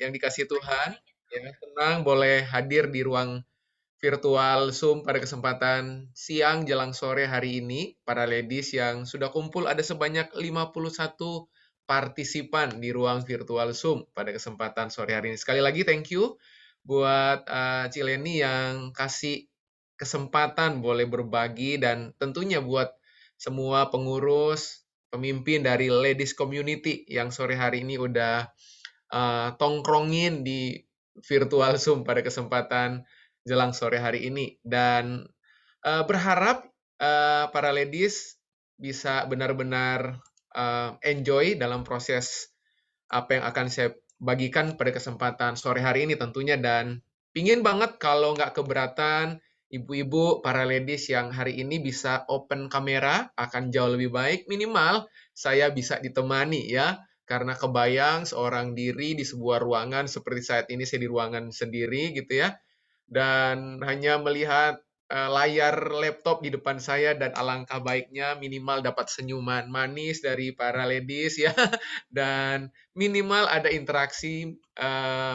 yang dikasih Tuhan, ya, senang boleh hadir di ruang virtual Zoom pada kesempatan siang jelang sore hari ini. Para ladies yang sudah kumpul ada sebanyak 51 partisipan di ruang virtual Zoom pada kesempatan sore hari ini. Sekali lagi thank you buat Cileni yang kasih kesempatan boleh berbagi dan tentunya buat semua pengurus, pemimpin dari ladies community yang sore hari ini udah tongkrongin di virtual Zoom pada kesempatan jelang sore hari ini. Dan berharap para ladies bisa benar-benar enjoy dalam proses apa yang akan saya bagikan pada kesempatan sore hari ini tentunya. Dan pingin banget kalau nggak keberatan ibu-ibu, para ladies yang hari ini bisa open kamera akan jauh lebih baik. Minimal saya bisa ditemani ya. Karena kebayang seorang diri di sebuah ruangan seperti saat ini saya di ruangan sendiri gitu ya. Dan hanya melihat layar laptop di depan saya dan alangkah baiknya minimal dapat senyuman manis dari para ladies ya dan minimal ada interaksi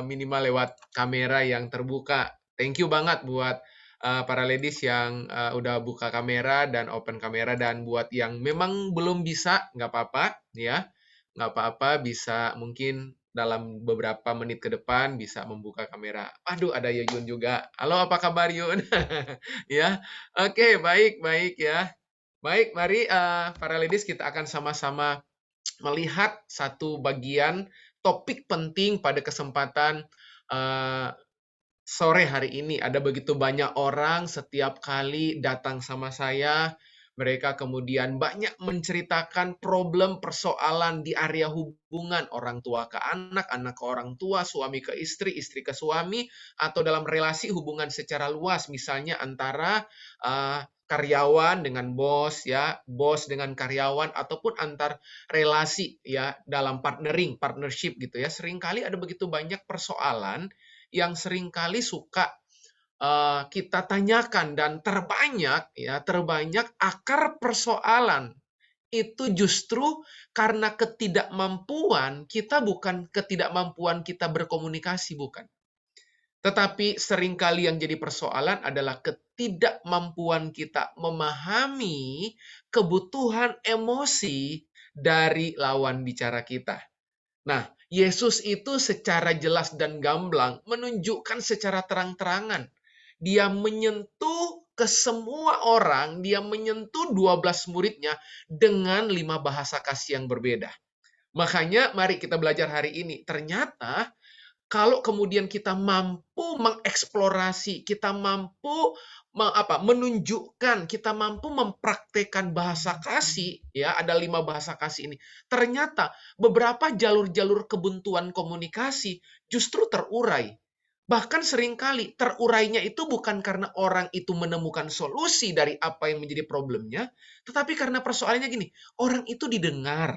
minimal lewat kamera yang terbuka. Thank you banget buat para ladies yang udah buka kamera dan open kamera dan buat yang memang belum bisa nggak apa-apa ya nggak apa-apa bisa mungkin dalam beberapa menit ke depan bisa membuka kamera. Aduh, ada Yun juga. Halo, apa kabar Yun? Ya, oke, baik, baik ya. Baik, mari para ladies kita akan sama-sama melihat satu bagian topik penting pada kesempatan uh, sore hari ini. Ada begitu banyak orang setiap kali datang sama saya, mereka kemudian banyak menceritakan problem persoalan di area hubungan orang tua ke anak ke orang tua, suami ke istri ke suami, atau dalam relasi hubungan secara luas, misalnya antara karyawan dengan bos, ya, bos dengan karyawan, ataupun antar relasi, ya, dalam partnership gitu ya. Seringkali ada begitu banyak persoalan yang seringkali suka kita tanyakan dan terbanyak akar persoalan itu justru karena ketidakmampuan kita bukan ketidakmampuan kita berkomunikasi bukan. Tetapi seringkali yang jadi persoalan adalah ketidakmampuan kita memahami kebutuhan emosi dari lawan bicara kita. Nah, Yesus itu secara jelas dan gamblang menunjukkan secara terang-terangan. Dia menyentuh ke semua orang, dia menyentuh 12 muridnya dengan 5 bahasa kasih yang berbeda. Makanya mari kita belajar hari ini. Ternyata kalau kemudian kita mampu mengeksplorasi, kita mampu menunjukkan, kita mampu mempraktekkan bahasa kasih, ya ada 5 bahasa kasih ini. Ternyata beberapa jalur-jalur kebuntuan komunikasi justru terurai. Bahkan seringkali terurainya itu bukan karena orang itu menemukan solusi dari apa yang menjadi problemnya, tetapi karena persoalannya gini, orang itu didengar,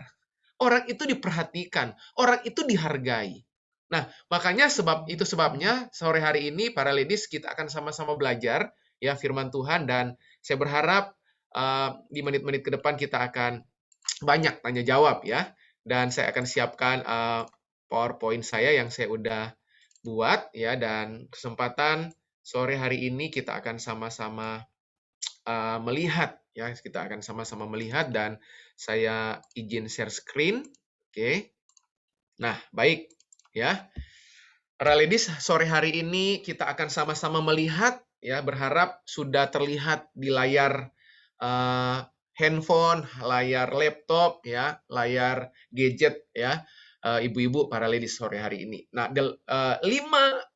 orang itu diperhatikan, orang itu dihargai. Nah, makanya sebabnya sore hari ini para ladies kita akan sama-sama belajar ya firman Tuhan dan saya berharap di menit-menit ke depan kita akan banyak tanya jawab ya. Dan saya akan siapkan PowerPoint saya yang saya udah buat ya dan kesempatan sore hari ini kita akan sama-sama melihat ya, kita akan sama-sama melihat dan saya izin share screen. Oke. Nah, baik ya. Para ladies, sore hari ini kita akan sama-sama melihat ya, berharap sudah terlihat di layar handphone, layar laptop ya, layar gadget ya. Ibu-ibu para ladies sore hari ini. Nah, 5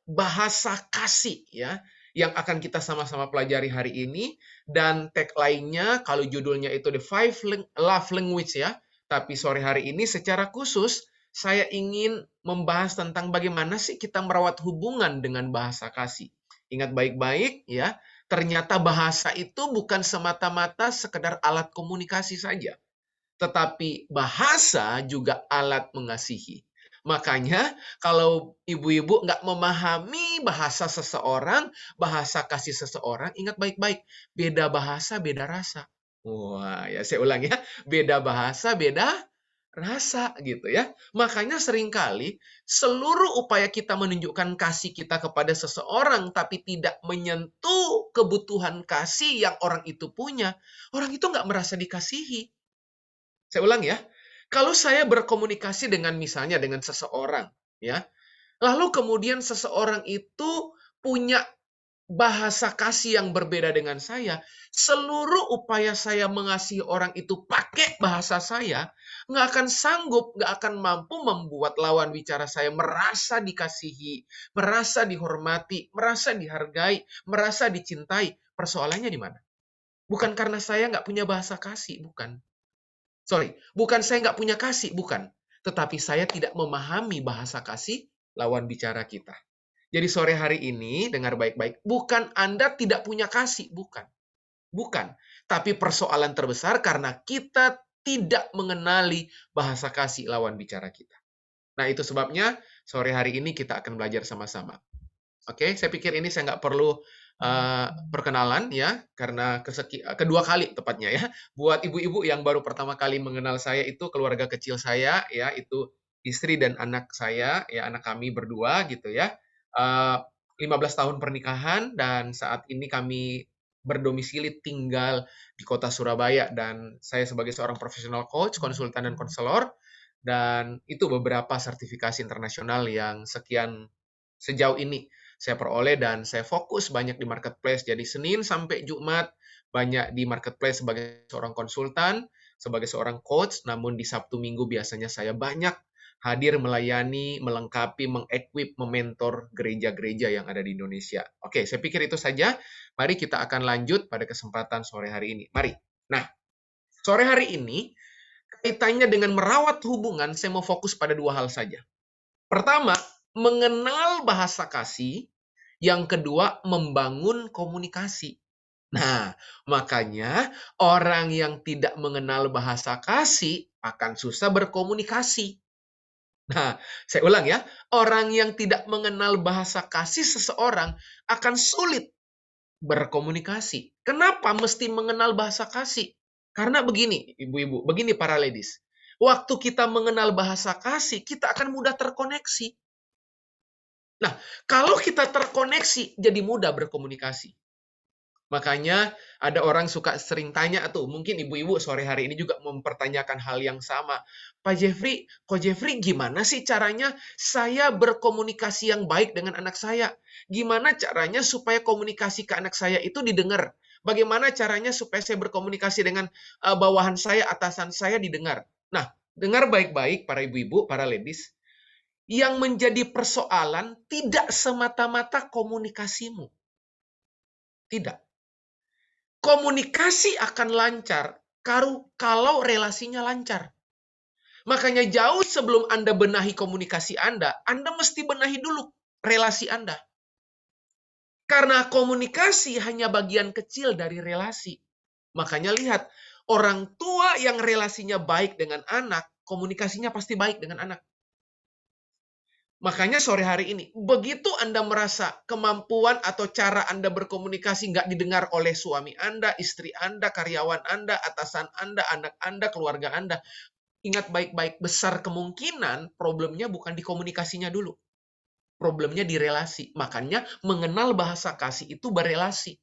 bahasa kasih ya yang akan kita sama-sama pelajari hari ini dan tagline-nya kalau judulnya itu The Five Love Language ya, tapi sore hari ini secara khusus saya ingin membahas tentang bagaimana sih kita merawat hubungan dengan bahasa kasih. Ingat baik-baik ya, ternyata bahasa itu bukan semata-mata sekedar alat komunikasi saja, tetapi bahasa juga alat mengasihi. Makanya kalau ibu-ibu nggak memahami bahasa seseorang, bahasa kasih seseorang, ingat baik-baik, beda bahasa, beda rasa. Wah, ya saya ulang ya, beda bahasa, beda rasa gitu ya. Makanya seringkali seluruh upaya kita menunjukkan kasih kita kepada seseorang tapi tidak menyentuh kebutuhan kasih yang orang itu punya, orang itu nggak merasa dikasihi. Saya ulang ya. Kalau saya berkomunikasi dengan misalnya dengan seseorang, ya, lalu kemudian seseorang itu punya bahasa kasih yang berbeda dengan saya, seluruh upaya saya mengasihi orang itu pakai bahasa saya, nggak akan sanggup, nggak akan mampu membuat lawan bicara saya merasa dikasihi, merasa dihormati, merasa dihargai, merasa dicintai. Persoalannya di mana? Bukan karena saya nggak punya bahasa kasih, bukan. Sorry, bukan saya nggak punya kasih, bukan. Tetapi saya tidak memahami bahasa kasih lawan bicara kita. Jadi sore hari ini, dengar baik-baik, bukan Anda tidak punya kasih, bukan. Bukan. Tapi persoalan terbesar karena kita tidak mengenali bahasa kasih lawan bicara kita. Nah, itu sebabnya sore hari ini kita akan belajar sama-sama. Oke, saya pikir ini saya nggak perlu perkenalan ya, karena kedua kali tepatnya ya. Buat ibu-ibu yang baru pertama kali mengenal saya itu keluarga kecil saya ya, itu istri dan anak saya ya, anak kami berdua gitu ya. 15 tahun pernikahan dan saat ini kami berdomisili tinggal di kota Surabaya dan saya sebagai seorang profesional coach, konsultan dan konselor dan itu beberapa sertifikasi internasional yang sejauh ini saya peroleh dan saya fokus banyak di marketplace. Jadi Senin sampai Jumat banyak di marketplace sebagai seorang konsultan, sebagai seorang coach, namun di Sabtu Minggu biasanya saya banyak hadir melayani, melengkapi, mengequip, mementor gereja-gereja yang ada di Indonesia. Oke, saya pikir itu saja. Mari kita akan lanjut pada kesempatan sore hari ini. Mari. Nah, sore hari ini kaitannya dengan merawat hubungan, saya mau fokus pada dua hal saja. Pertama, mengenal bahasa kasih. Yang kedua, membangun komunikasi. Nah, makanya orang yang tidak mengenal bahasa kasih akan susah berkomunikasi. Nah, saya ulang ya. Orang yang tidak mengenal bahasa kasih seseorang akan sulit berkomunikasi. Kenapa mesti mengenal bahasa kasih? Karena begini, ibu-ibu, begini para ladies. Waktu kita mengenal bahasa kasih, kita akan mudah terkoneksi. Nah, kalau kita terkoneksi, jadi mudah berkomunikasi. Makanya ada orang suka sering tanya tuh, mungkin ibu-ibu sore hari ini juga mempertanyakan hal yang sama. Pak Jeffrey, Ko Jeffrey, gimana sih caranya saya berkomunikasi yang baik dengan anak saya? Gimana caranya supaya komunikasi ke anak saya itu didengar? Bagaimana caranya supaya saya berkomunikasi dengan bawahan saya, atasan saya didengar? Nah, dengar baik-baik para ibu-ibu, para ladies. Yang menjadi persoalan tidak semata-mata komunikasimu. Tidak. Komunikasi akan lancar kalau relasinya lancar. Makanya jauh sebelum Anda benahi komunikasi Anda mesti benahi dulu relasi Anda. Karena komunikasi hanya bagian kecil dari relasi. Makanya lihat, orang tua yang relasinya baik dengan anak, komunikasinya pasti baik dengan anak. Makanya sore hari ini, begitu Anda merasa kemampuan atau cara Anda berkomunikasi nggak didengar oleh suami Anda, istri Anda, karyawan Anda, atasan Anda, anak Anda, keluarga Anda, ingat baik-baik, besar kemungkinan problemnya bukan di komunikasinya dulu. Problemnya di relasi. Makanya mengenal bahasa kasih itu berelasi.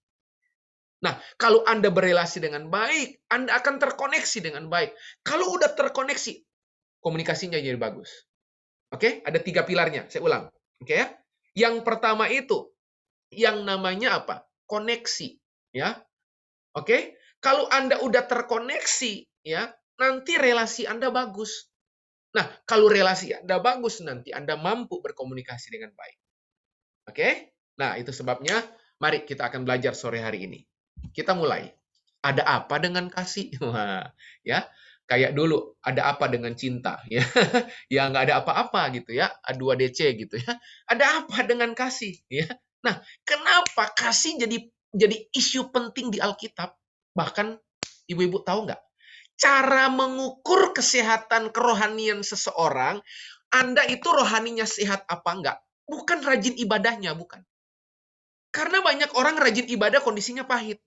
Nah, kalau Anda berelasi dengan baik, Anda akan terkoneksi dengan baik. Kalau udah terkoneksi, komunikasinya jadi bagus. Oke, ada 3 pilarnya. Saya ulang. Oke ya. Yang pertama itu yang namanya apa? Koneksi, ya. Oke? Kalau Anda udah terkoneksi, ya, nanti relasi Anda bagus. Nah, kalau relasi Anda bagus, nanti Anda mampu berkomunikasi dengan baik. Oke? Nah, itu sebabnya mari kita akan belajar sore hari ini. Kita mulai. Ada apa dengan kasih? Wah, ya. Kayak dulu, ada apa dengan cinta? Ya, ya nggak ada apa-apa gitu ya. A2DC gitu ya. Ada apa dengan kasih? Ya. Nah, kenapa kasih jadi isu penting di Alkitab? Bahkan ibu-ibu tahu nggak? Cara mengukur kesehatan kerohanian seseorang, Anda itu rohaninya sehat apa enggak? Bukan rajin ibadahnya, bukan. Karena banyak orang rajin ibadah kondisinya pahit.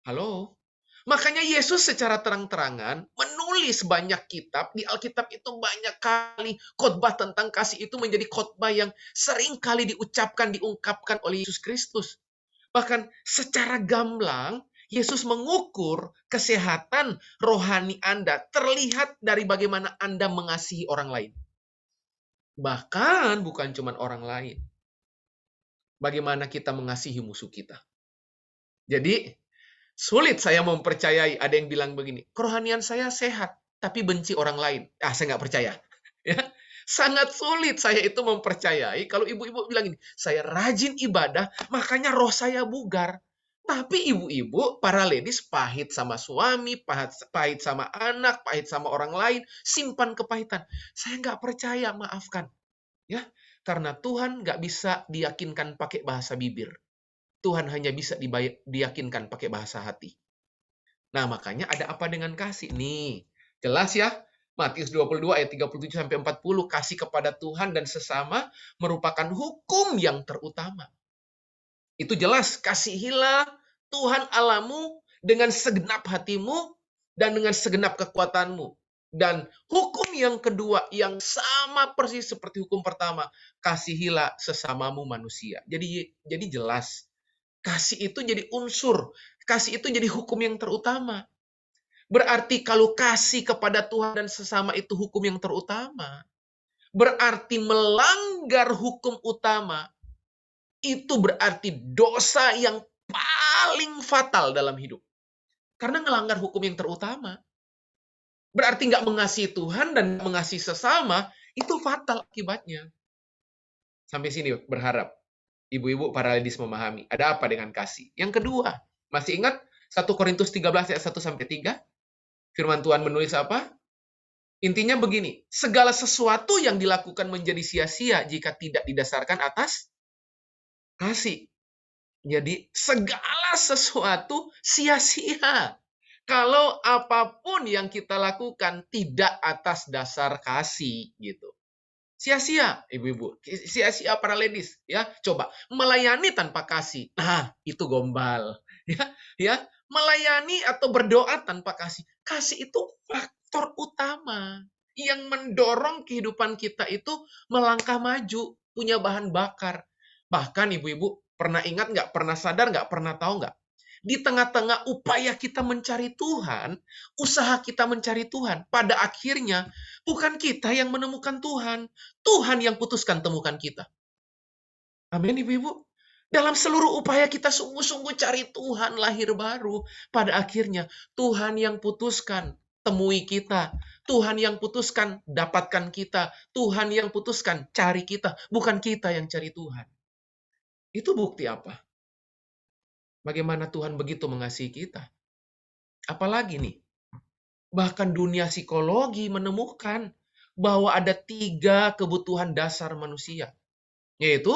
Halo? Makanya Yesus secara terang-terangan menulis banyak kitab. Di Alkitab itu banyak kali khotbah tentang kasih itu menjadi khotbah yang sering kali diucapkan, diungkapkan oleh Yesus Kristus. Bahkan secara gamblang, Yesus mengukur kesehatan rohani Anda terlihat dari bagaimana Anda mengasihi orang lain. Bahkan bukan cuma orang lain. Bagaimana kita mengasihi musuh kita. Jadi, sulit saya mempercayai ada yang bilang begini, kerohanian saya sehat, tapi benci orang lain. Saya nggak percaya. Ya, sangat sulit saya itu mempercayai kalau ibu-ibu bilang ini, saya rajin ibadah, makanya roh saya bugar. Tapi ibu-ibu, para ladies, pahit sama suami, pahit sama anak, pahit sama orang lain, simpan kepahitan. Saya nggak percaya, maafkan. Ya, karena Tuhan nggak bisa diyakinkan pakai bahasa bibir. Tuhan hanya bisa diyakinkan pakai bahasa hati. Nah, makanya ada apa dengan kasih? Nih, jelas ya. Matius 22 ayat 37-40, kasih kepada Tuhan dan sesama merupakan hukum yang terutama. Itu jelas, kasihilah Tuhan Allahmu dengan segenap hatimu dan dengan segenap kekuatanmu. Dan hukum yang kedua yang sama persis seperti hukum pertama, kasihilah sesamamu manusia. Jadi jelas. Kasih itu jadi unsur. Kasih itu jadi hukum yang terutama. Berarti kalau kasih kepada Tuhan dan sesama itu hukum yang terutama, berarti melanggar hukum utama, itu berarti dosa yang paling fatal dalam hidup. Karena melanggar hukum yang terutama. Berarti nggak mengasihi Tuhan dan mengasihi sesama, itu fatal akibatnya. Sampai sini berharap. Ibu-ibu para ladies memahami. Ada apa dengan kasih? Yang kedua, masih ingat 1 Korintus 13 ayat 1-3? Firman Tuhan menulis apa? Intinya begini, segala sesuatu yang dilakukan menjadi sia-sia jika tidak didasarkan atas kasih. Jadi segala sesuatu sia-sia. Kalau apapun yang kita lakukan tidak atas dasar kasih gitu. Sia-sia, ibu-ibu. Sia-sia para ladies, ya. Coba melayani tanpa kasih. Nah, itu gombal. Ya, melayani atau berdoa tanpa kasih. Kasih itu faktor utama yang mendorong kehidupan kita itu melangkah maju, punya bahan bakar. Bahkan ibu-ibu pernah ingat nggak, pernah sadar nggak, pernah tahu nggak? Di tengah-tengah upaya kita mencari Tuhan, usaha kita mencari Tuhan, pada akhirnya bukan kita yang menemukan Tuhan. Tuhan yang putuskan temukan kita. Amin, ibu-ibu. Dalam seluruh upaya kita sungguh-sungguh cari Tuhan lahir baru, pada akhirnya Tuhan yang putuskan temui kita. Tuhan yang putuskan dapatkan kita. Tuhan yang putuskan cari kita. Bukan kita yang cari Tuhan. Itu bukti apa? Bagaimana Tuhan begitu mengasihi kita. Apalagi nih, bahkan dunia psikologi menemukan bahwa ada 3 kebutuhan dasar manusia. Yaitu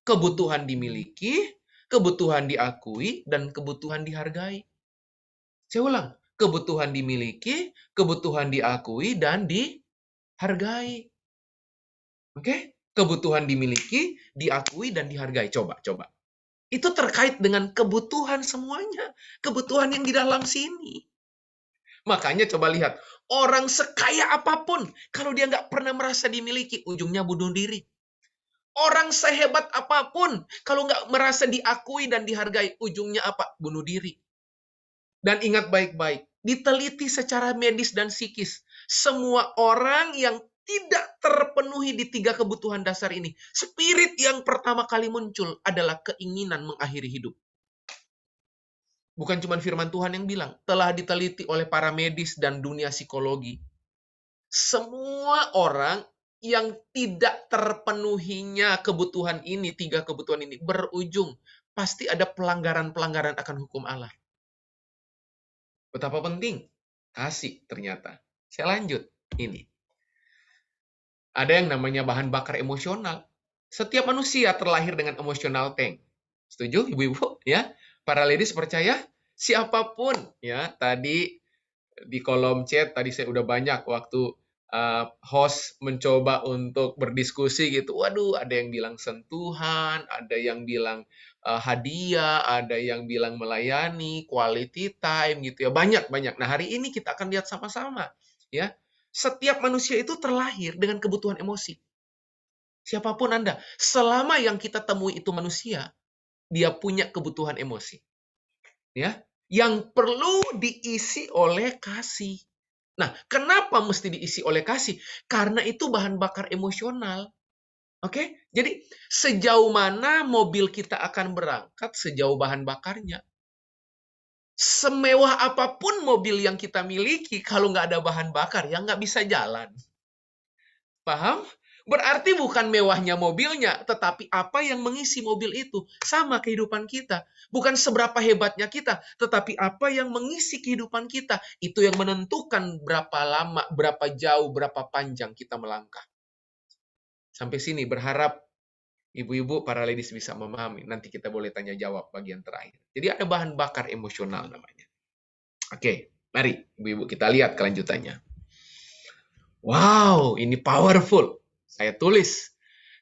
kebutuhan dimiliki, kebutuhan diakui, dan kebutuhan dihargai. Saya ulang, kebutuhan dimiliki, kebutuhan diakui, dan dihargai. Oke? Kebutuhan dimiliki, diakui, dan dihargai. Coba. Itu terkait dengan kebutuhan semuanya. Kebutuhan yang di dalam sini. Makanya coba lihat, orang sekaya apapun, kalau dia nggak pernah merasa dimiliki, ujungnya bunuh diri. Orang sehebat apapun, kalau nggak merasa diakui dan dihargai, ujungnya apa? Bunuh diri. Dan ingat baik-baik, diteliti secara medis dan psikis, semua orang yang tidak terpenuhi di 3 kebutuhan dasar ini, spirit yang pertama kali muncul adalah keinginan mengakhiri hidup. Bukan cuma firman Tuhan yang bilang, telah diteliti oleh para medis dan dunia psikologi. Semua orang yang tidak terpenuhinya kebutuhan ini, 3 kebutuhan ini, berujung pasti ada pelanggaran-pelanggaran akan hukum Allah. Betapa penting kasih ternyata. Saya lanjut. Ini. Ada yang namanya bahan bakar emosional. Setiap manusia terlahir dengan emosional tank. Setuju, ibu-ibu? Ya, para ladies percaya? Siapapun, ya. Tadi di kolom chat tadi saya udah banyak waktu host mencoba untuk berdiskusi gitu. Waduh, ada yang bilang sentuhan, ada yang bilang hadiah, ada yang bilang melayani, quality time gitu ya. Banyak. Nah, hari ini kita akan lihat sama-sama ya. Setiap manusia itu terlahir dengan kebutuhan emosi. Siapapun Anda, selama yang kita temui itu manusia, dia punya kebutuhan emosi. Ya, yang perlu diisi oleh kasih. Nah, kenapa mesti diisi oleh kasih? Karena itu bahan bakar emosional. Oke? Jadi, sejauh mana mobil kita akan berangkat, sejauh bahan bakarnya. Semewah apapun mobil yang kita miliki, kalau nggak ada bahan bakar, ya nggak bisa jalan. Paham? Berarti bukan mewahnya mobilnya, tetapi apa yang mengisi mobil itu. Sama kehidupan kita. Bukan seberapa hebatnya kita, tetapi apa yang mengisi kehidupan kita. Itu yang menentukan berapa lama, berapa jauh, berapa panjang kita melangkah. Sampai sini berharap ibu-ibu, para ladies bisa memahami. Nanti kita boleh tanya jawab bagian terakhir. Jadi ada bahan bakar emosional namanya. Oke, mari ibu-ibu kita lihat kelanjutannya. Wow, ini powerful. Saya tulis.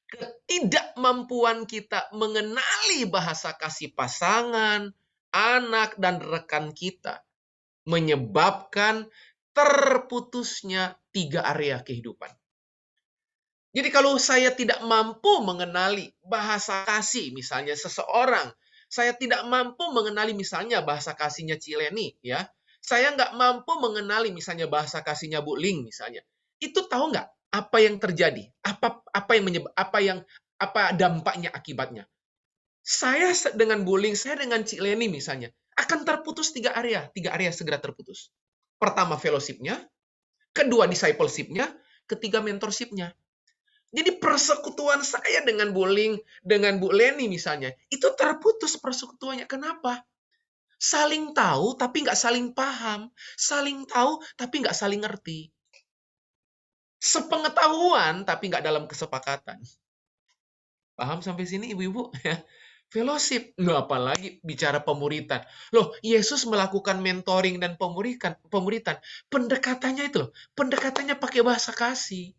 Ketidakmampuan kita mengenali bahasa kasih pasangan, anak, dan rekan kita menyebabkan terputusnya 3 area kehidupan. Jadi kalau saya tidak mampu mengenali bahasa kasih, misalnya seseorang, saya tidak mampu mengenali misalnya bahasa kasihnya Cileni, ya. Saya nggak mampu mengenali misalnya bahasa kasihnya Bu Ling misalnya. Itu tahu nggak apa yang terjadi? Apa dampaknya akibatnya? Saya dengan Bu Ling, saya dengan Cileni misalnya, akan terputus 3 area segera terputus. Pertama fellowship-nya, kedua discipleship-nya, ketiga mentorship-nya. Jadi persekutuan saya dengan Bu Ling, dengan Bu Leni misalnya, itu terputus persekutuannya. Kenapa? Saling tahu tapi nggak saling paham. Saling tahu tapi nggak saling ngerti. Sepengetahuan tapi nggak dalam kesepakatan. Paham sampai sini ibu-ibu? Fellowship. Loh, apalagi bicara pemuritan. Loh, Yesus melakukan mentoring dan pemuritan. Pendekatannya itu loh. Pendekatannya pakai bahasa kasih.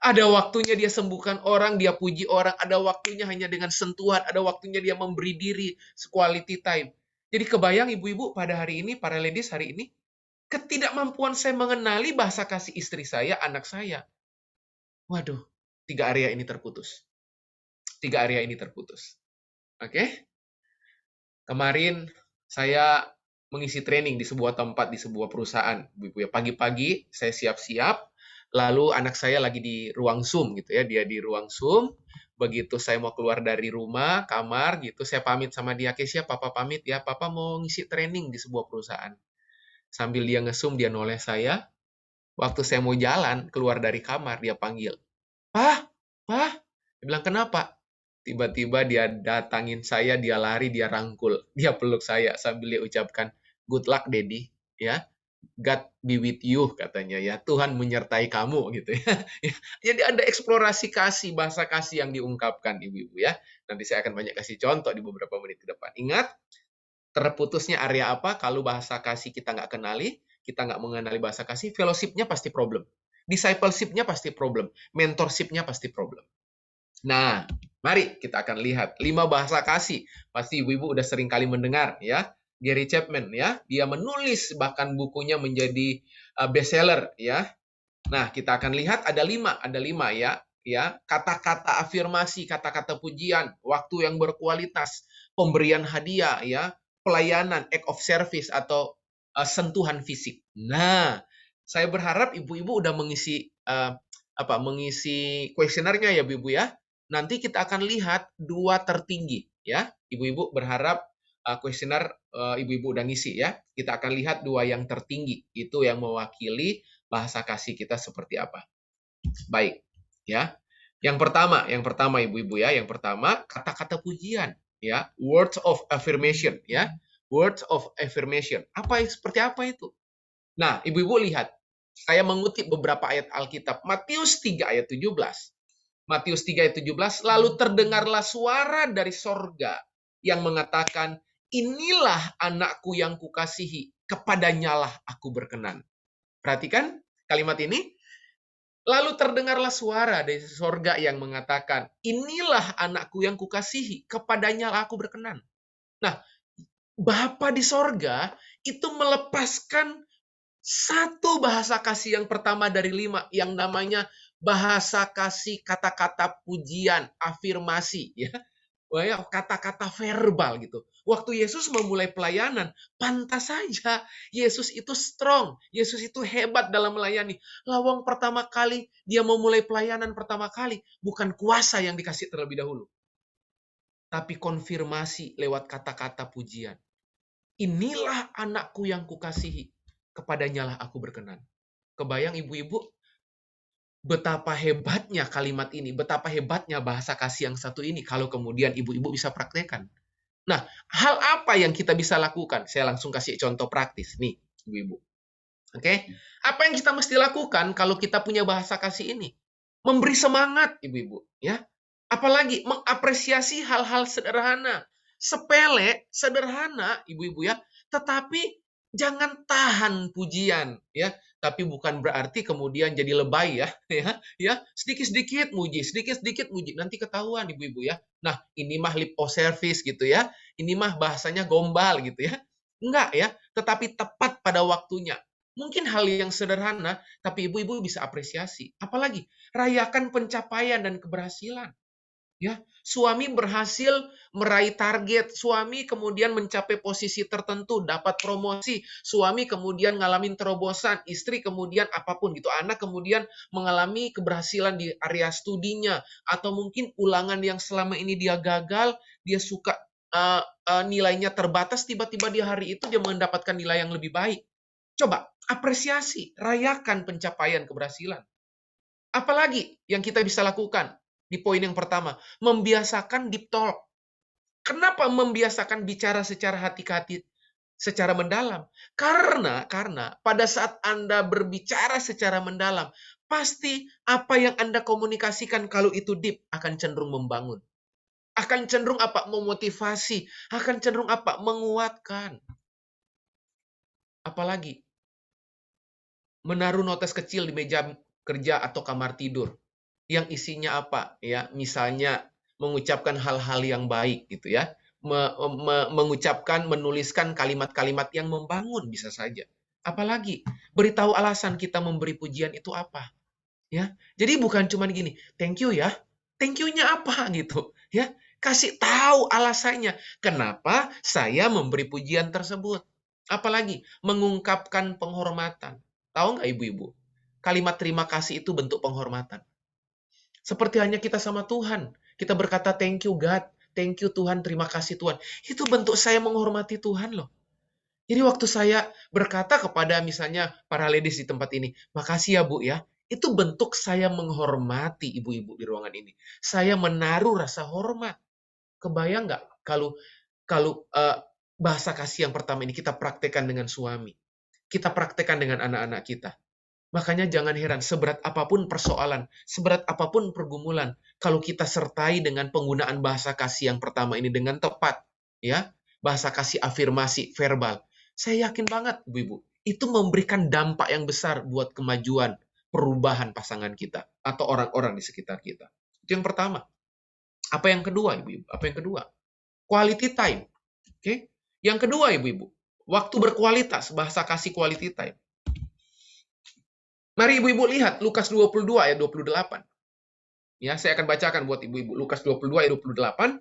Ada waktunya dia sembuhkan orang, dia puji orang. Ada waktunya hanya dengan sentuhan. Ada waktunya dia memberi diri, quality time. Jadi kebayang ibu-ibu pada hari ini, para ladies hari ini, ketidakmampuan saya mengenali bahasa kasih istri saya, anak saya. Waduh, 3 area ini terputus. 3 area ini terputus. Oke? Kemarin saya mengisi training di sebuah tempat, di sebuah perusahaan. Ibu-ibu ya, pagi-pagi saya siap-siap. Lalu anak saya lagi di ruang Zoom gitu ya, dia di ruang Zoom. Begitu saya mau keluar dari rumah, kamar gitu, saya pamit sama dia, Kesia, papa pamit ya, papa mau ngisi training di sebuah perusahaan. Sambil dia nge-zoom, dia noleh saya. Waktu saya mau jalan, keluar dari kamar, dia panggil, "Pah, Pah." Dia bilang, "Kenapa?" Tiba-tiba dia datangin saya, dia lari, dia rangkul, dia peluk saya sambil dia ucapkan, "Good luck, Daddy." Ya. God be with you katanya ya. Tuhan menyertai kamu gitu ya. Jadi ada eksplorasi kasih, bahasa kasih yang diungkapkan ibu-ibu ya. Nanti saya akan banyak kasih contoh di beberapa menit ke depan. Ingat, terputusnya area apa kalau bahasa kasih kita nggak kenali, kita nggak mengenali bahasa kasih, fellowship-nya pasti problem. Discipleship-nya pasti problem. Mentorship-nya pasti problem. Nah, mari kita akan lihat 5 bahasa kasih. Pasti ibu-ibu udah sering kali mendengar ya. Gary Chapman ya, dia menulis bahkan bukunya menjadi bestseller ya. Nah, kita akan lihat ada 5 ya. Ya, kata-kata afirmasi, kata-kata pujian, waktu yang berkualitas, pemberian hadiah ya, pelayanan, act of service atau sentuhan fisik. Nah, saya berharap ibu-ibu udah mengisi mengisi kuesionernya ya, ibu-ibu ya. Nanti kita akan lihat 2 tertinggi ya. Ibu-ibu berharap kuesioner ibu-ibu udah ngisi ya. Kita akan lihat 2 yang tertinggi. Itu yang mewakili bahasa kasih kita seperti apa. Baik, ya. Yang pertama ibu-ibu ya, yang pertama kata-kata pujian ya, words of affirmation ya. Words of affirmation. Seperti apa itu? Nah, ibu-ibu lihat. Saya mengutip beberapa ayat Alkitab. Matius 3 ayat 17. Matius 3 ayat 17, lalu terdengarlah suara dari sorga yang mengatakan, "Inilah anakku yang kukasihi, kepadanyalah aku berkenan." Perhatikan kalimat ini. Lalu terdengarlah suara dari sorga yang mengatakan, inilah anakku yang kukasihi, kepadanya aku berkenan. Nah, Bapa di sorga itu melepaskan satu bahasa kasih yang pertama dari 5, yang namanya bahasa kasih kata-kata pujian, afirmasi. Ya, kata-kata verbal gitu. Waktu Yesus memulai pelayanan, pantas saja Yesus itu strong, Yesus itu hebat dalam melayani. Lawang pertama kali dia memulai pelayanan pertama kali, bukan kuasa yang dikasih terlebih dahulu, tapi konfirmasi lewat kata-kata pujian. Inilah anakku yang kukasihi, kepadanya lah aku berkenan. Kebayang ibu-ibu betapa hebatnya kalimat ini, betapa hebatnya bahasa kasih yang satu ini kalau kemudian ibu-ibu bisa praktekkan. Nah, hal apa yang kita bisa lakukan? Saya langsung kasih contoh praktis nih, ibu-ibu. Oke, apa yang kita mesti lakukan kalau kita punya bahasa kasih ini? Memberi semangat, ibu-ibu, ya. Apalagi mengapresiasi hal-hal sederhana, sepele, sederhana, ibu-ibu ya. Tetapi jangan tahan pujian, ya. Tapi bukan berarti kemudian jadi lebay ya, ya. Sedikit-sedikit muji, sedikit-sedikit muji, nanti ketahuan ibu-ibu ya. Nah, ini mah lip service gitu ya. Ini mah bahasanya gombal gitu ya. Enggak ya, tetapi tepat pada waktunya. Mungkin hal yang sederhana, tapi ibu-ibu bisa apresiasi. Apalagi rayakan pencapaian dan keberhasilan. Ya, suami berhasil meraih target, suami kemudian mencapai posisi tertentu, dapat promosi, suami kemudian ngalamin terobosan, istri kemudian apapun gitu, anak kemudian mengalami keberhasilan di area studinya, atau mungkin ulangan yang selama ini dia gagal, dia suka nilainya terbatas, tiba-tiba di hari itu dia mendapatkan nilai yang lebih baik. Coba apresiasi, rayakan pencapaian keberhasilan. Apalagi yang kita bisa lakukan? Di poin yang pertama, membiasakan deep talk. Kenapa membiasakan bicara secara hati ke hati, secara mendalam? Karena pada saat Anda berbicara secara mendalam, pasti apa yang Anda komunikasikan kalau itu deep akan cenderung membangun. Akan cenderung apa? Memotivasi. Akan cenderung apa? Menguatkan. Apalagi menaruh notes kecil di meja kerja atau kamar tidur yang isinya apa ya, misalnya mengucapkan hal-hal yang baik gitu ya, mengucapkan, menuliskan kalimat-kalimat yang membangun bisa saja. Apalagi beritahu alasan kita memberi pujian itu apa ya. Jadi bukan cuma gini, thank you ya, thank you-nya apa gitu ya, kasih tahu alasannya kenapa saya memberi pujian tersebut. Apalagi mengungkapkan penghormatan. Tahu nggak ibu-ibu? Kalimat terima kasih itu bentuk penghormatan. Seperti hanya kita sama Tuhan. Kita berkata, thank you God. Thank you Tuhan, terima kasih Tuhan. Itu bentuk saya menghormati Tuhan loh. Jadi waktu saya berkata kepada misalnya para ladies di tempat ini, makasih ya Bu ya. Itu bentuk saya menghormati ibu-ibu di ruangan ini. Saya menaruh rasa hormat. Kebayang nggak kalau kalau bahasa kasih yang pertama ini kita praktekkan dengan suami. Kita praktekkan dengan anak-anak kita. Makanya jangan heran, seberat apapun persoalan, seberat apapun pergumulan, kalau kita sertai dengan penggunaan bahasa kasih yang pertama ini dengan tepat, ya, bahasa kasih afirmasi verbal, saya yakin banget, Ibu-ibu, itu memberikan dampak yang besar buat kemajuan, perubahan pasangan kita atau orang-orang di sekitar kita. Itu yang pertama. Apa yang kedua, Ibu-ibu? Apa yang kedua? Quality time. Oke? Yang kedua, Ibu-ibu, waktu berkualitas, bahasa kasih quality time. Mari ibu-ibu lihat Lukas 22 ayat 28. Ya, saya akan bacakan buat ibu-ibu. Lukas 22 ayat 28.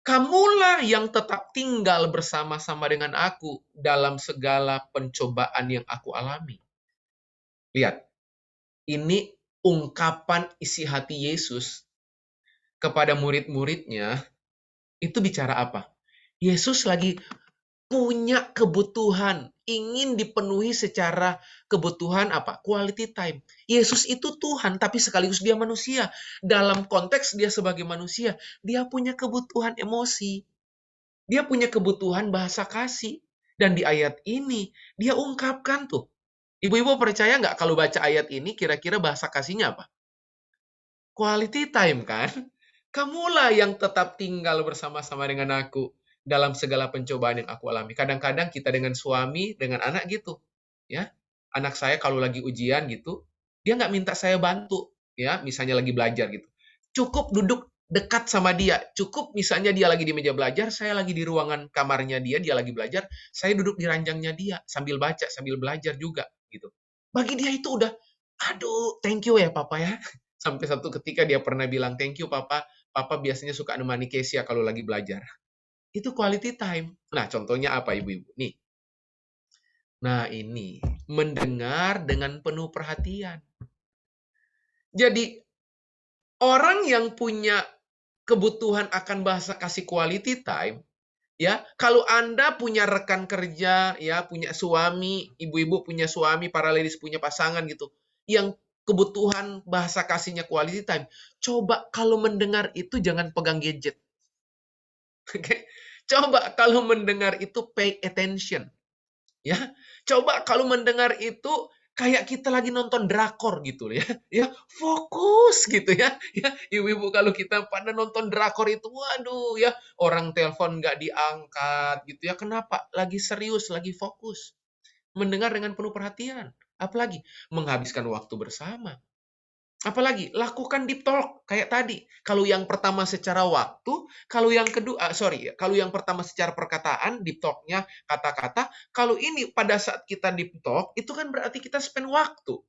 Kamulah yang tetap tinggal bersama-sama dengan aku dalam segala pencobaan yang aku alami. Lihat, ini ungkapan isi hati Yesus kepada murid-muridnya. Itu bicara apa? Yesus lagi punya kebutuhan, ingin dipenuhi secara kebutuhan apa? Quality time. Yesus itu Tuhan, tapi sekaligus dia manusia. Dalam konteks dia sebagai manusia, dia punya kebutuhan emosi. Dia punya kebutuhan bahasa kasih. Dan di ayat ini, dia ungkapkan tuh. Ibu-ibu percaya nggak kalau baca ayat ini, kira-kira bahasa kasihnya apa? Quality time kan? Kamulah yang tetap tinggal bersama-sama dengan aku dalam segala pencobaan yang aku alami. Kadang-kadang kita dengan suami, dengan anak gitu. Ya, anak saya kalau lagi ujian gitu, Dia nggak minta saya bantu, ya, misalnya lagi belajar gitu. Cukup duduk dekat sama dia. Cukup misalnya dia lagi di meja belajar, saya lagi di ruangan kamarnya dia, dia lagi belajar, saya duduk di ranjangnya dia sambil baca, sambil belajar juga gitu. Bagi dia itu udah, aduh, thank you ya papa ya. Sampai satu ketika dia pernah bilang, thank you papa, papa biasanya suka nemani Kesia kalau lagi belajar. Itu quality time. Nah, contohnya apa ibu-ibu? Nih. Nah, ini mendengar dengan penuh perhatian. Jadi, orang yang punya kebutuhan akan bahasa kasih quality time, ya, kalau Anda punya rekan kerja, ya, punya suami, ibu-ibu punya suami, para ladies punya pasangan gitu, yang kebutuhan bahasa kasihnya quality time, coba kalau mendengar itu jangan pegang gadget. Oke? Coba kalau mendengar itu pay attention. Ya, coba kalau mendengar itu kayak kita lagi nonton drakor gitu ya. Ya, fokus gitu ya. Ya, ibu-ibu kalau kita pada nonton drakor itu waduh ya, orang telepon nggak diangkat gitu ya. Kenapa? Lagi serius, lagi fokus. Mendengar dengan penuh perhatian. Apalagi menghabiskan waktu bersama. Apalagi lakukan deep talk kayak tadi. Kalau yang pertama secara waktu, kalau yang kedua, kalau yang pertama secara perkataan, deep talk-nya kata-kata. Kalau ini pada saat kita deep talk, itu kan berarti kita spend waktu.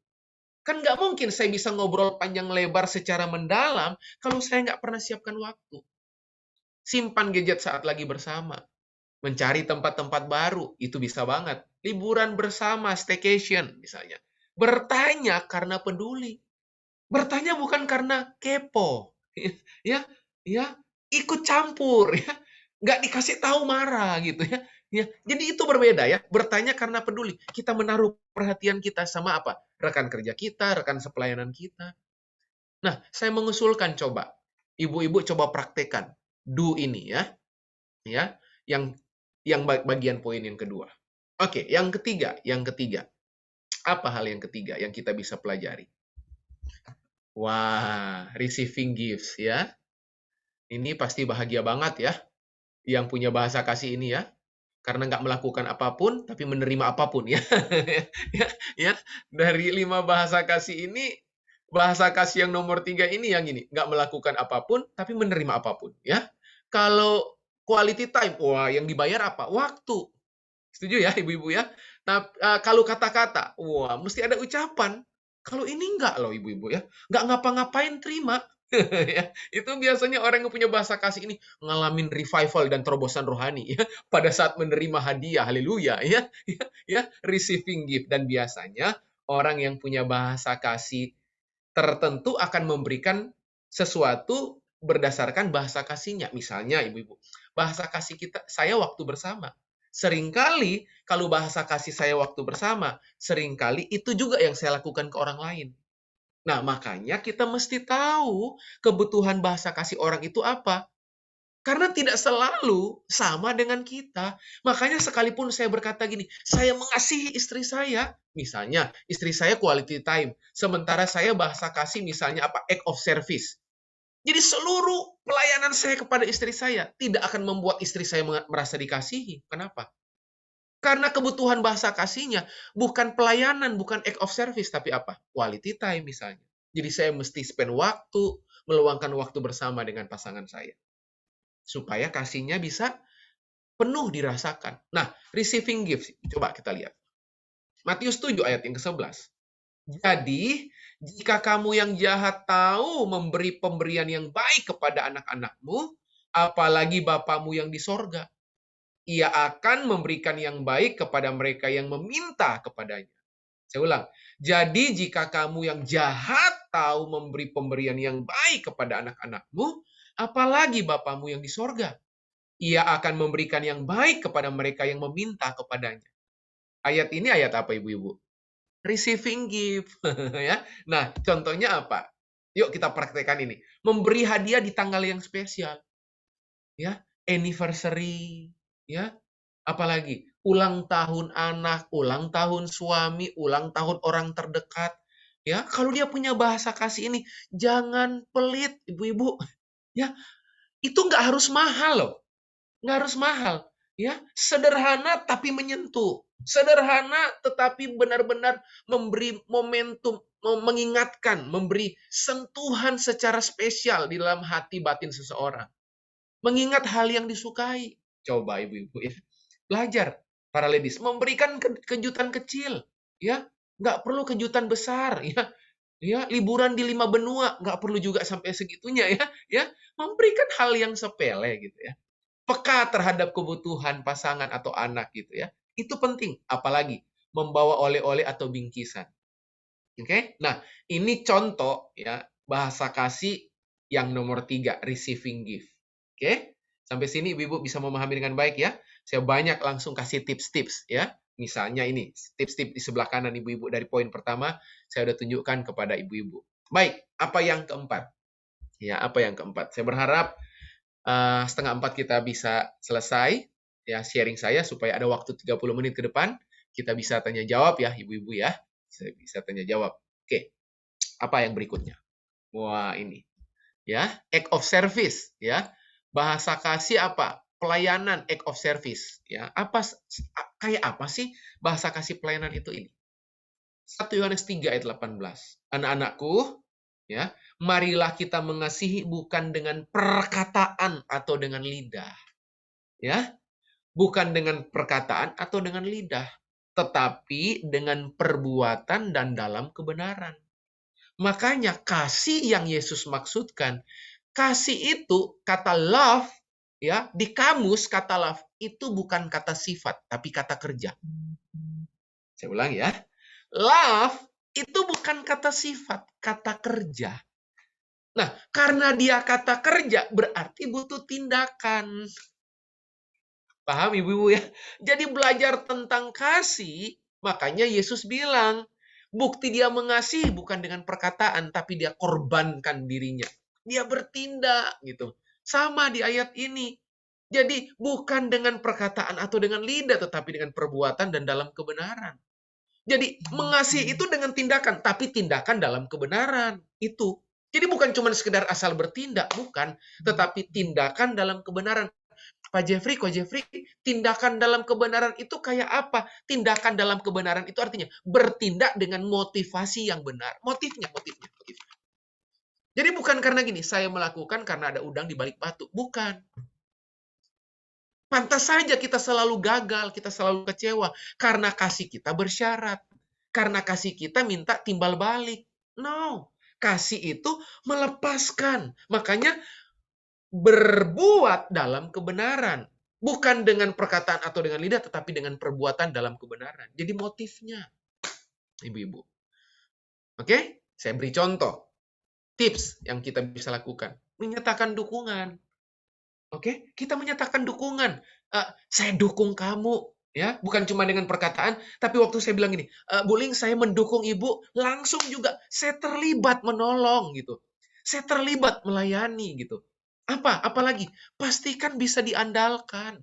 Kan nggak mungkin saya bisa ngobrol panjang lebar secara mendalam kalau saya nggak pernah siapkan waktu. Simpan gadget saat lagi bersama. Mencari tempat-tempat baru, itu bisa banget. Liburan bersama, staycation misalnya. Bertanya karena peduli. Bertanya bukan karena kepo. Ya, ya, ikut campur ya. Nggak dikasih tahu marah gitu ya. Ya, jadi itu berbeda ya. Bertanya karena peduli. Kita menaruh perhatian kita sama apa? Rekan kerja kita, rekan sepelayanan kita. Nah, saya mengusulkan coba. Ibu-ibu coba praktekkan. Do ini ya. Ya, yang bagian poin yang kedua. Oke, yang ketiga. Apa hal yang ketiga yang kita bisa pelajari? Wah, receiving gifts ya. Ini pasti bahagia banget ya, yang punya bahasa kasih ini ya. Karena nggak melakukan apapun, tapi menerima apapun ya. Ya, ya. Dari 5 bahasa kasih ini, bahasa kasih yang nomor 3 ini yang ini, nggak melakukan apapun, tapi menerima apapun ya. Kalau quality time, wah yang dibayar apa? Waktu. Setuju ya ibu-ibu ya? Kalau kata-kata, wah mesti ada ucapan. Kalau ini enggak loh ibu-ibu ya. Enggak ngapa-ngapain terima. Ya, itu biasanya orang yang punya bahasa kasih ini ngalamin revival dan terobosan rohani ya pada saat menerima hadiah. Haleluya ya. Ya, receiving gift dan biasanya orang yang punya bahasa kasih tertentu akan memberikan sesuatu berdasarkan bahasa kasihnya. Misalnya, ibu-ibu, bahasa kasih saya waktu bersama. Seringkali, kalau bahasa kasih saya waktu bersama, seringkali itu juga yang saya lakukan ke orang lain. Nah, makanya kita mesti tahu kebutuhan bahasa kasih orang itu apa. Karena tidak selalu sama dengan kita. Makanya sekalipun saya berkata gini, saya mengasihi istri saya. Misalnya, istri saya quality time. Sementara saya bahasa kasih misalnya apa? Act of service. Jadi seluruh pelayanan saya kepada istri saya tidak akan membuat istri saya merasa dikasihi. Kenapa? Karena kebutuhan bahasa kasihnya bukan pelayanan, bukan act of service, tapi apa? Quality time misalnya. Jadi saya mesti spend waktu, meluangkan waktu bersama dengan pasangan saya supaya kasihnya bisa penuh dirasakan. Nah, receiving gifts, coba kita lihat. Matius 7 ayat yang ke-11. Jadi, jika kamu yang jahat tahu memberi pemberian yang baik kepada anak-anakmu, apalagi Bapamu yang di sorga, ia akan memberikan yang baik kepada mereka yang meminta kepadanya. Saya ulang. Jadi, jika kamu yang jahat tahu memberi pemberian yang baik kepada anak-anakmu, apalagi Bapamu yang di sorga, ia akan memberikan yang baik kepada mereka yang meminta kepadanya. Ayat ini ayat apa ibu-ibu? Receiving gift. Ya. Nah, contohnya apa? Yuk kita praktekkan ini. Memberi hadiah di tanggal yang spesial. Ya, anniversary, ya. Apalagi ulang tahun anak, ulang tahun suami, ulang tahun orang terdekat. Ya, kalau dia punya bahasa kasih ini, jangan pelit ibu-ibu. Ya, itu nggak harus mahal loh. Nggak harus mahal, ya. Sederhana tapi menyentuh. Sederhana tetapi benar-benar memberi momentum mengingatkan, memberi sentuhan secara spesial di dalam hati batin seseorang. Mengingat hal yang disukai. Coba ibu-ibu ya. Belajar para ladies memberikan kejutan kecil, ya. Nggak perlu kejutan besar, ya. Ya, liburan di 5 benua nggak perlu juga sampai segitunya ya, ya. Memberikan hal yang sepele gitu ya. Peka terhadap kebutuhan pasangan atau anak gitu ya. Itu penting, apalagi membawa oleh-oleh atau bingkisan. Oke? Nah, ini contoh ya bahasa kasih yang nomor 3, receiving gift. Oke? Sampai sini ibu-ibu bisa memahami dengan baik ya. Saya banyak langsung kasih tips-tips ya. Misalnya ini, tips-tips di sebelah kanan ibu-ibu dari poin pertama saya sudah tunjukkan kepada ibu-ibu. Baik, apa yang keempat? Ya, apa yang keempat? Saya berharap setengah 4 kita bisa selesai ya sharing saya supaya ada waktu 30 menit ke depan kita bisa tanya jawab ya ibu-ibu ya. Saya bisa tanya jawab. Oke, apa yang berikutnya? Wah, ini. Ya, act of service ya. Bahasa kasih apa? Pelayanan act of service ya. Kayak apa sih bahasa kasih pelayanan itu ini? 1 Yohanes 3 ayat 18. Anak-anakku, ya, marilah kita mengasihi bukan dengan perkataan atau dengan lidah. Ya, bukan dengan perkataan atau dengan lidah, tetapi dengan perbuatan dan dalam kebenaran. Makanya kasih yang Yesus maksudkan, kasih itu kata love ya, di kamus kata love itu bukan kata sifat tapi kata kerja. Saya ulang ya. Love itu bukan kata sifat, kata kerja. Nah, karena dia kata kerja berarti butuh tindakan. Paham ibu-ibu ya? Jadi belajar tentang kasih, makanya Yesus bilang, bukti dia mengasihi bukan dengan perkataan, tapi dia korbankan dirinya. Dia bertindak gitu. Sama di ayat ini. Jadi bukan dengan perkataan atau dengan lidah, tetapi dengan perbuatan dan dalam kebenaran. Jadi mengasihi itu dengan tindakan, tapi tindakan dalam kebenaran. Itu. Jadi bukan cuma sekedar asal bertindak, bukan. Tetapi tindakan dalam kebenaran. Pak Jeffrey, Ko Jeffrey, tindakan dalam kebenaran itu kayak apa? Tindakan dalam kebenaran itu artinya bertindak dengan motivasi yang benar. Motifnya. Jadi bukan karena gini, saya melakukan karena ada udang di balik batu. Bukan. Pantas saja kita selalu gagal, kita selalu kecewa. Karena kasih kita bersyarat. Karena kasih kita minta timbal balik. No. Kasih itu melepaskan. Makanya berbuat dalam kebenaran. Bukan dengan perkataan atau dengan lidah, tetapi dengan perbuatan dalam kebenaran. Jadi motifnya, ibu-ibu. Oke? Saya beri contoh. Tips yang kita bisa lakukan. Menyatakan dukungan. Oke? Kita menyatakan dukungan. Saya dukung kamu. Ya, bukan cuma dengan perkataan, tapi waktu saya bilang ini, Bu Ling, saya mendukung Ibu, langsung juga saya terlibat menolong gitu. Saya terlibat melayani gitu. Apalagi? Pastikan bisa diandalkan.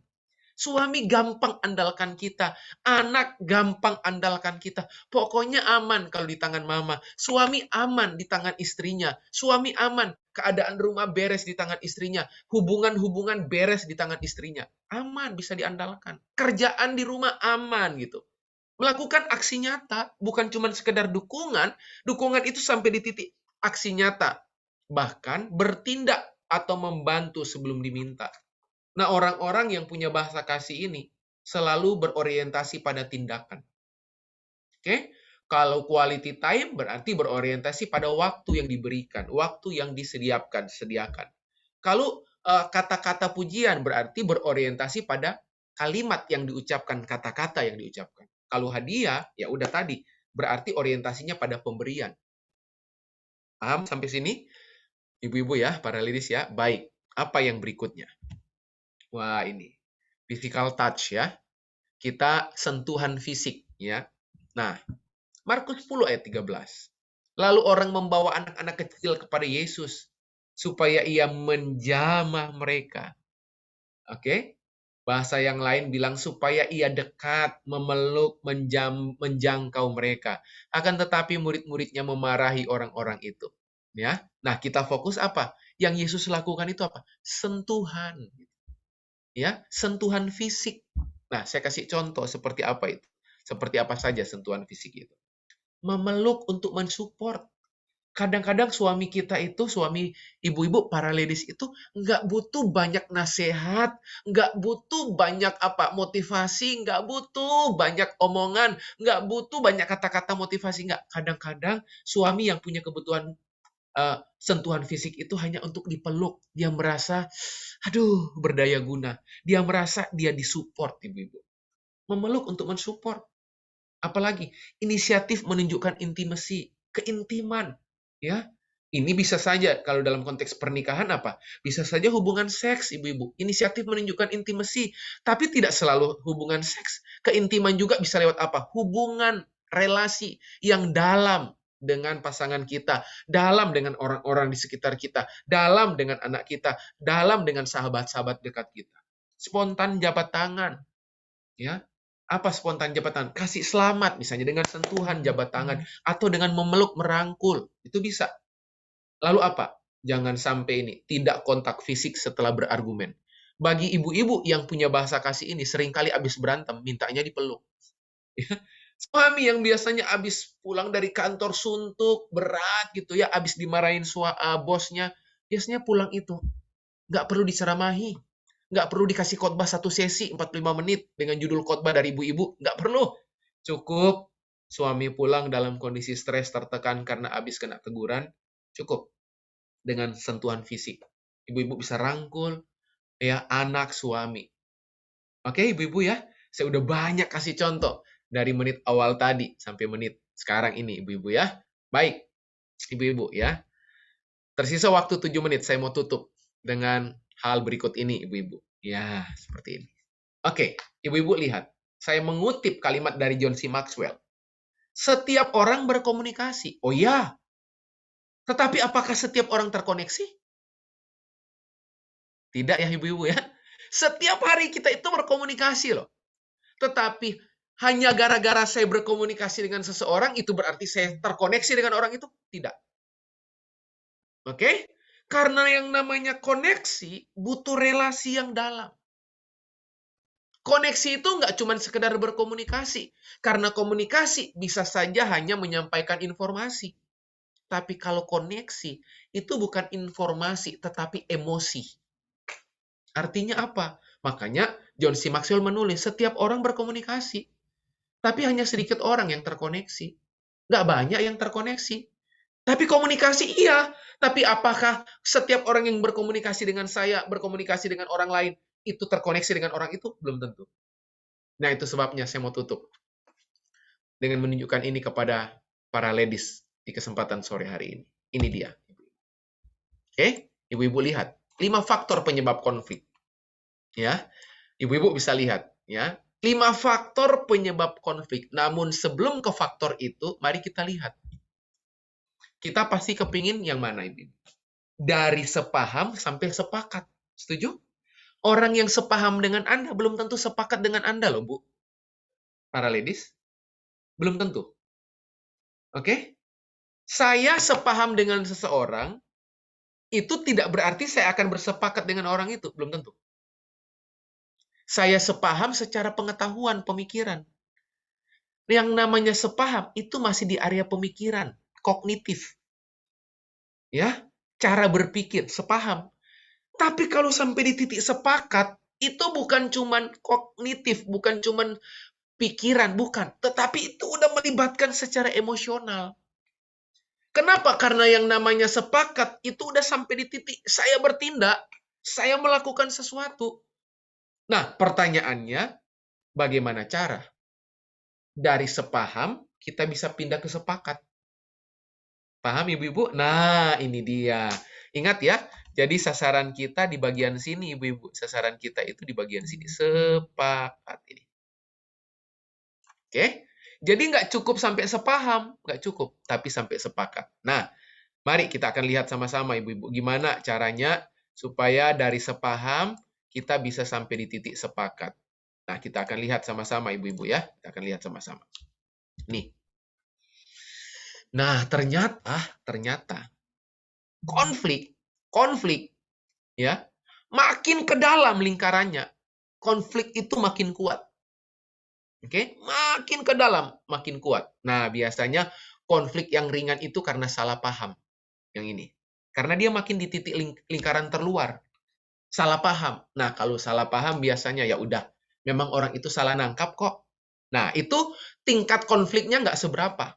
Suami gampang andalkan kita. Anak gampang andalkan kita. Pokoknya aman kalau di tangan mama. Suami aman di tangan istrinya. Suami aman. Keadaan rumah beres di tangan istrinya. Hubungan-hubungan beres di tangan istrinya. Aman, bisa diandalkan. Kerjaan di rumah aman gitu. Melakukan aksi nyata. Bukan cuma sekedar dukungan. Dukungan itu sampai di titik aksi nyata. Bahkan bertindak atau membantu sebelum diminta. Nah, orang-orang yang punya bahasa kasih ini selalu berorientasi pada tindakan. Oke? Kalau quality time berarti berorientasi pada waktu yang diberikan, waktu yang sediakan. Kalau kata-kata pujian berarti berorientasi pada kalimat yang diucapkan, kata-kata yang diucapkan. Kalau hadiah, ya udah tadi, berarti orientasinya pada pemberian. Paham sampai sini? Ibu-ibu ya, para ladies ya. Baik, apa yang berikutnya? Wah, ini physical touch ya. Kita sentuhan fisik ya. Nah, Markus 10 ayat 13. Lalu orang membawa anak-anak kecil kepada Yesus supaya ia menjamah mereka. Oke? Bahasa yang lain bilang supaya ia dekat, memeluk, menjangkau mereka. Akan tetapi murid-muridnya memarahi orang-orang itu. Ya. Nah, kita fokus apa? Yang Yesus lakukan itu apa? Sentuhan. Ya, sentuhan fisik. Nah, saya kasih contoh seperti apa itu. Seperti apa saja sentuhan fisik itu. Memeluk untuk mensupport. Kadang-kadang suami kita itu, suami ibu-ibu, para ladies itu nggak butuh banyak nasihat, nggak butuh banyak motivasi, nggak butuh banyak omongan, nggak butuh banyak kata-kata motivasi, nggak. Kadang-kadang suami yang punya kebutuhan sentuhan fisik itu hanya untuk dipeluk. Dia merasa, aduh, berdaya guna. Dia merasa dia disupport, ibu-ibu. Memeluk untuk mensupport. Apalagi inisiatif menunjukkan intimasi, keintiman, ya. Ini bisa saja kalau dalam konteks pernikahan bisa saja hubungan seks, ibu-ibu. Inisiatif menunjukkan intimasi, tapi tidak selalu hubungan seks. Keintiman juga bisa lewat hubungan relasi yang dalam dengan pasangan kita, dalam dengan orang-orang di sekitar kita, dalam dengan anak kita, dalam dengan sahabat-sahabat dekat kita. Spontan jabat tangan, ya. Apa spontan jabat tangan? Kasih selamat misalnya dengan sentuhan jabat tangan atau dengan memeluk, merangkul. Itu bisa. Lalu apa? Jangan sampai ini tidak kontak fisik setelah berargumen. Bagi ibu-ibu yang punya bahasa kasih ini seringkali habis berantem mintanya dipeluk. Suami yang biasanya habis pulang dari kantor suntuk, berat gitu ya, habis dimarahin bosnya, biasanya pulang itu nggak perlu diceramahi. Nggak perlu dikasih khotbah satu sesi 45 menit dengan judul khotbah dari ibu-ibu. Nggak perlu. Cukup suami pulang dalam kondisi stres tertekan karena habis kena teguran. Cukup dengan sentuhan fisik. Ibu-ibu bisa rangkul ya anak suami. Oke, ibu-ibu ya. Saya udah banyak kasih contoh dari menit awal tadi sampai menit sekarang ini, ibu-ibu ya. Baik, ibu-ibu ya. Tersisa waktu 7 menit, saya mau tutup dengan hal berikut ini, ibu-ibu. Ya, seperti ini. Oke, ibu-ibu lihat. Saya mengutip kalimat dari John C. Maxwell. Setiap orang berkomunikasi. Oh ya, tetapi apakah setiap orang terkoneksi? Tidak ya, ibu-ibu ya. Setiap hari kita itu berkomunikasi loh. Tetapi hanya gara-gara saya berkomunikasi dengan seseorang, itu berarti saya terkoneksi dengan orang itu? Tidak. Oke? Karena yang namanya koneksi butuh relasi yang dalam. Koneksi itu nggak cuma sekedar berkomunikasi. Karena komunikasi bisa saja hanya menyampaikan informasi. Tapi kalau koneksi, itu bukan informasi, tetapi emosi. Artinya apa? Makanya John C. Maxwell menulis, setiap orang berkomunikasi. Tapi hanya sedikit orang yang terkoneksi. Nggak banyak yang terkoneksi. Tapi komunikasi iya. Tapi apakah setiap orang yang berkomunikasi dengan saya, berkomunikasi dengan orang lain, itu terkoneksi dengan orang itu? Belum tentu. Nah, itu sebabnya saya mau tutup dengan menunjukkan ini kepada para ladies di kesempatan sore hari ini. Ini dia. Oke, ibu-ibu lihat. 5 faktor penyebab konflik. Ya, ibu-ibu bisa lihat. Ya, 5 faktor penyebab konflik. Namun sebelum ke faktor itu, mari kita lihat. Kita pasti kepingin yang mana, Ibu? Dari sepaham sampai sepakat. Setuju? Orang yang sepaham dengan Anda belum tentu sepakat dengan Anda loh, Bu. Para ladies. Belum tentu. Oke? Saya sepaham dengan seseorang, itu tidak berarti saya akan bersepakat dengan orang itu. Belum tentu. Saya sepaham secara pengetahuan, pemikiran. Yang namanya sepaham, itu masih di area pemikiran, kognitif. Ya, cara berpikir, sepaham. Tapi kalau sampai di titik sepakat, itu bukan cuman kognitif, bukan cuman pikiran, bukan. Tetapi itu udah melibatkan secara emosional. Kenapa? Karena yang namanya sepakat itu udah sampai di titik saya bertindak, saya melakukan sesuatu. Nah, pertanyaannya, bagaimana cara? Dari sepaham, kita bisa pindah ke sepakat. Paham, ibu-ibu? Nah, ini dia. Ingat ya, jadi sasaran kita di bagian sini, ibu-ibu. Sasaran kita itu di bagian sini. Sepakat ini. Oke? Jadi nggak cukup sampai sepaham. Nggak cukup, tapi sampai sepakat. Nah, mari kita akan lihat sama-sama, ibu-ibu. Gimana caranya supaya dari sepaham, kita bisa sampai di titik sepakat. Nah, kita akan lihat sama-sama, ibu-ibu ya. Kita akan lihat sama-sama. Nih. Nah, ternyata konflik ya, makin ke dalam lingkarannya, konflik itu makin kuat. Oke, makin ke dalam makin kuat. Nah, biasanya Konflik yang ringan itu karena salah paham. Yang ini. Karena dia makin di titik lingkaran terluar. Salah paham. Nah, kalau salah paham biasanya ya udah. Memang orang itu salah nangkap kok. Nah, itu tingkat konfliknya nggak seberapa.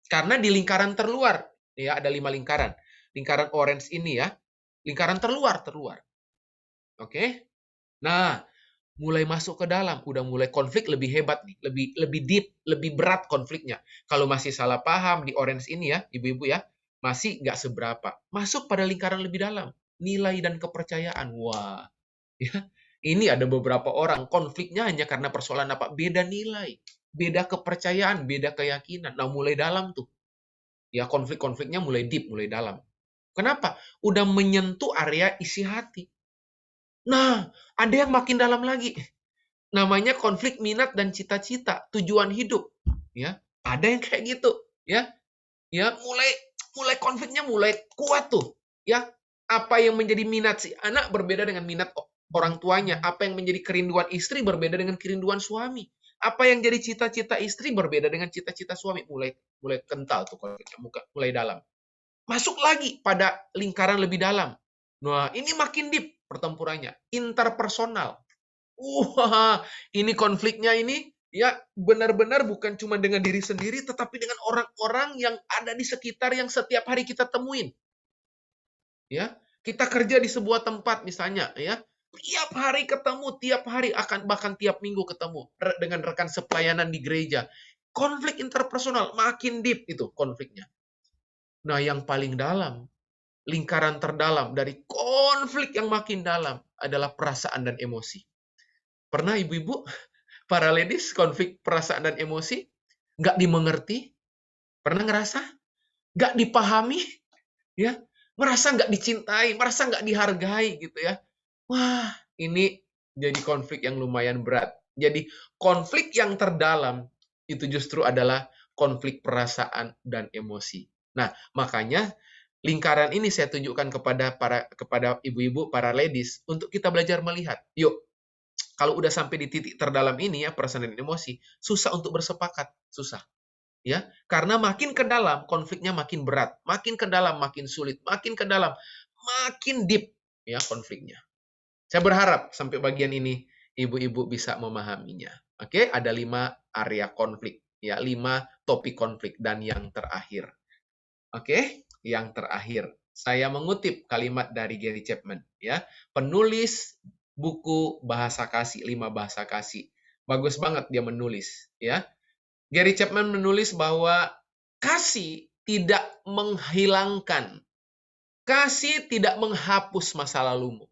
Karena di lingkaran terluar, ya ada 5 lingkaran. Lingkaran orange ini ya, lingkaran terluar. Oke? Nah, mulai masuk ke dalam, udah mulai konflik lebih hebat nih, lebih deep, lebih berat konfliknya. Kalau masih salah paham di orange ini ya, ibu-ibu ya, masih nggak seberapa. Masuk pada lingkaran lebih dalam, nilai dan kepercayaan. Wah, ya, ini ada beberapa orang konfliknya hanya karena persoalan apa? Beda nilai, beda kepercayaan, beda keyakinan. Nah, mulai dalam tuh. Ya, konflik-konfliknya mulai deep, mulai dalam. Kenapa? Udah menyentuh area isi hati. Nah, ada yang makin dalam lagi. Namanya konflik minat dan cita-cita, tujuan hidup. Ya, ada yang kayak gitu. Ya, ya mulai konfliknya mulai kuat tuh. Ya, apa yang menjadi minat si anak berbeda dengan minat orang tuanya. Apa yang menjadi kerinduan istri berbeda dengan kerinduan suami. Apa yang jadi cita-cita istri berbeda dengan cita-cita suami. Mulai kental tuh konfliknya, mulai dalam. Masuk lagi pada lingkaran lebih dalam. Nah, ini makin deep pertempurannya. Interpersonal. Wah, ini konfliknya ini ya benar-benar bukan cuma dengan diri sendiri, tetapi dengan orang-orang yang ada di sekitar yang setiap hari kita temuin. Ya, kita kerja di sebuah tempat misalnya, ya, tiap hari ketemu, tiap hari akan bahkan tiap minggu ketemu dengan rekan sepelayanan di gereja. Konflik interpersonal makin deep itu konfliknya. Nah, yang paling dalam, lingkaran terdalam dari konflik yang makin dalam adalah perasaan dan emosi. Pernah ibu-ibu, para ladies, konflik perasaan dan emosi? Nggak dimengerti? Pernah ngerasa? Nggak dipahami? Ya, merasa nggak dicintai, merasa nggak dihargai gitu ya. Wah, ini jadi konflik yang lumayan berat. Jadi konflik yang terdalam itu justru adalah konflik perasaan dan emosi. Nah, makanya lingkaran ini saya tunjukkan kepada ibu-ibu, para ladies, untuk kita belajar melihat. Yuk, kalau udah sampai di titik terdalam ini ya, perasaan dan emosi, susah untuk bersepakat, susah. Ya, karena makin ke dalam konfliknya makin berat, makin ke dalam makin sulit, makin ke dalam makin deep ya konfliknya. Saya berharap sampai bagian ini ibu-ibu bisa memahaminya. Oke, ada 5 area konflik, ya, 5 topik konflik dan yang terakhir. Oke, yang terakhir. Saya mengutip kalimat dari Gary Chapman, ya. Penulis buku Bahasa Kasih, 5 Bahasa Kasih. Bagus banget dia menulis, ya. Gary Chapman menulis bahwa kasih tidak menghilangkan, kasih tidak menghapus masa lalumu.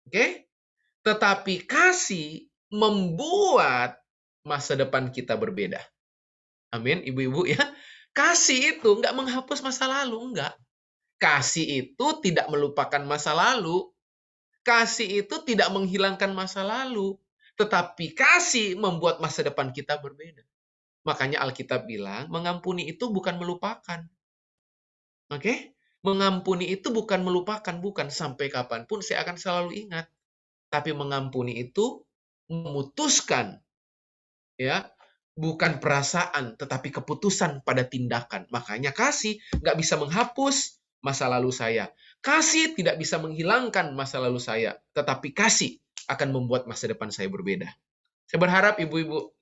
Oke? Tetapi kasih membuat masa depan kita berbeda. Amin, ibu-ibu ya. Kasih itu nggak menghapus masa lalu, enggak. Kasih itu tidak melupakan masa lalu. Kasih itu tidak menghilangkan masa lalu. Tetapi kasih membuat masa depan kita berbeda. Makanya Alkitab bilang, mengampuni itu bukan melupakan. Oke? Mengampuni itu bukan melupakan, bukan. Sampai kapanpun saya akan selalu ingat. Tapi mengampuni itu memutuskan, ya, bukan perasaan, tetapi keputusan pada tindakan. Makanya kasih nggak bisa menghapus masa lalu saya. Kasih tidak bisa menghilangkan masa lalu saya. Tetapi kasih akan membuat masa depan saya berbeda. Saya berharap ibu-ibu,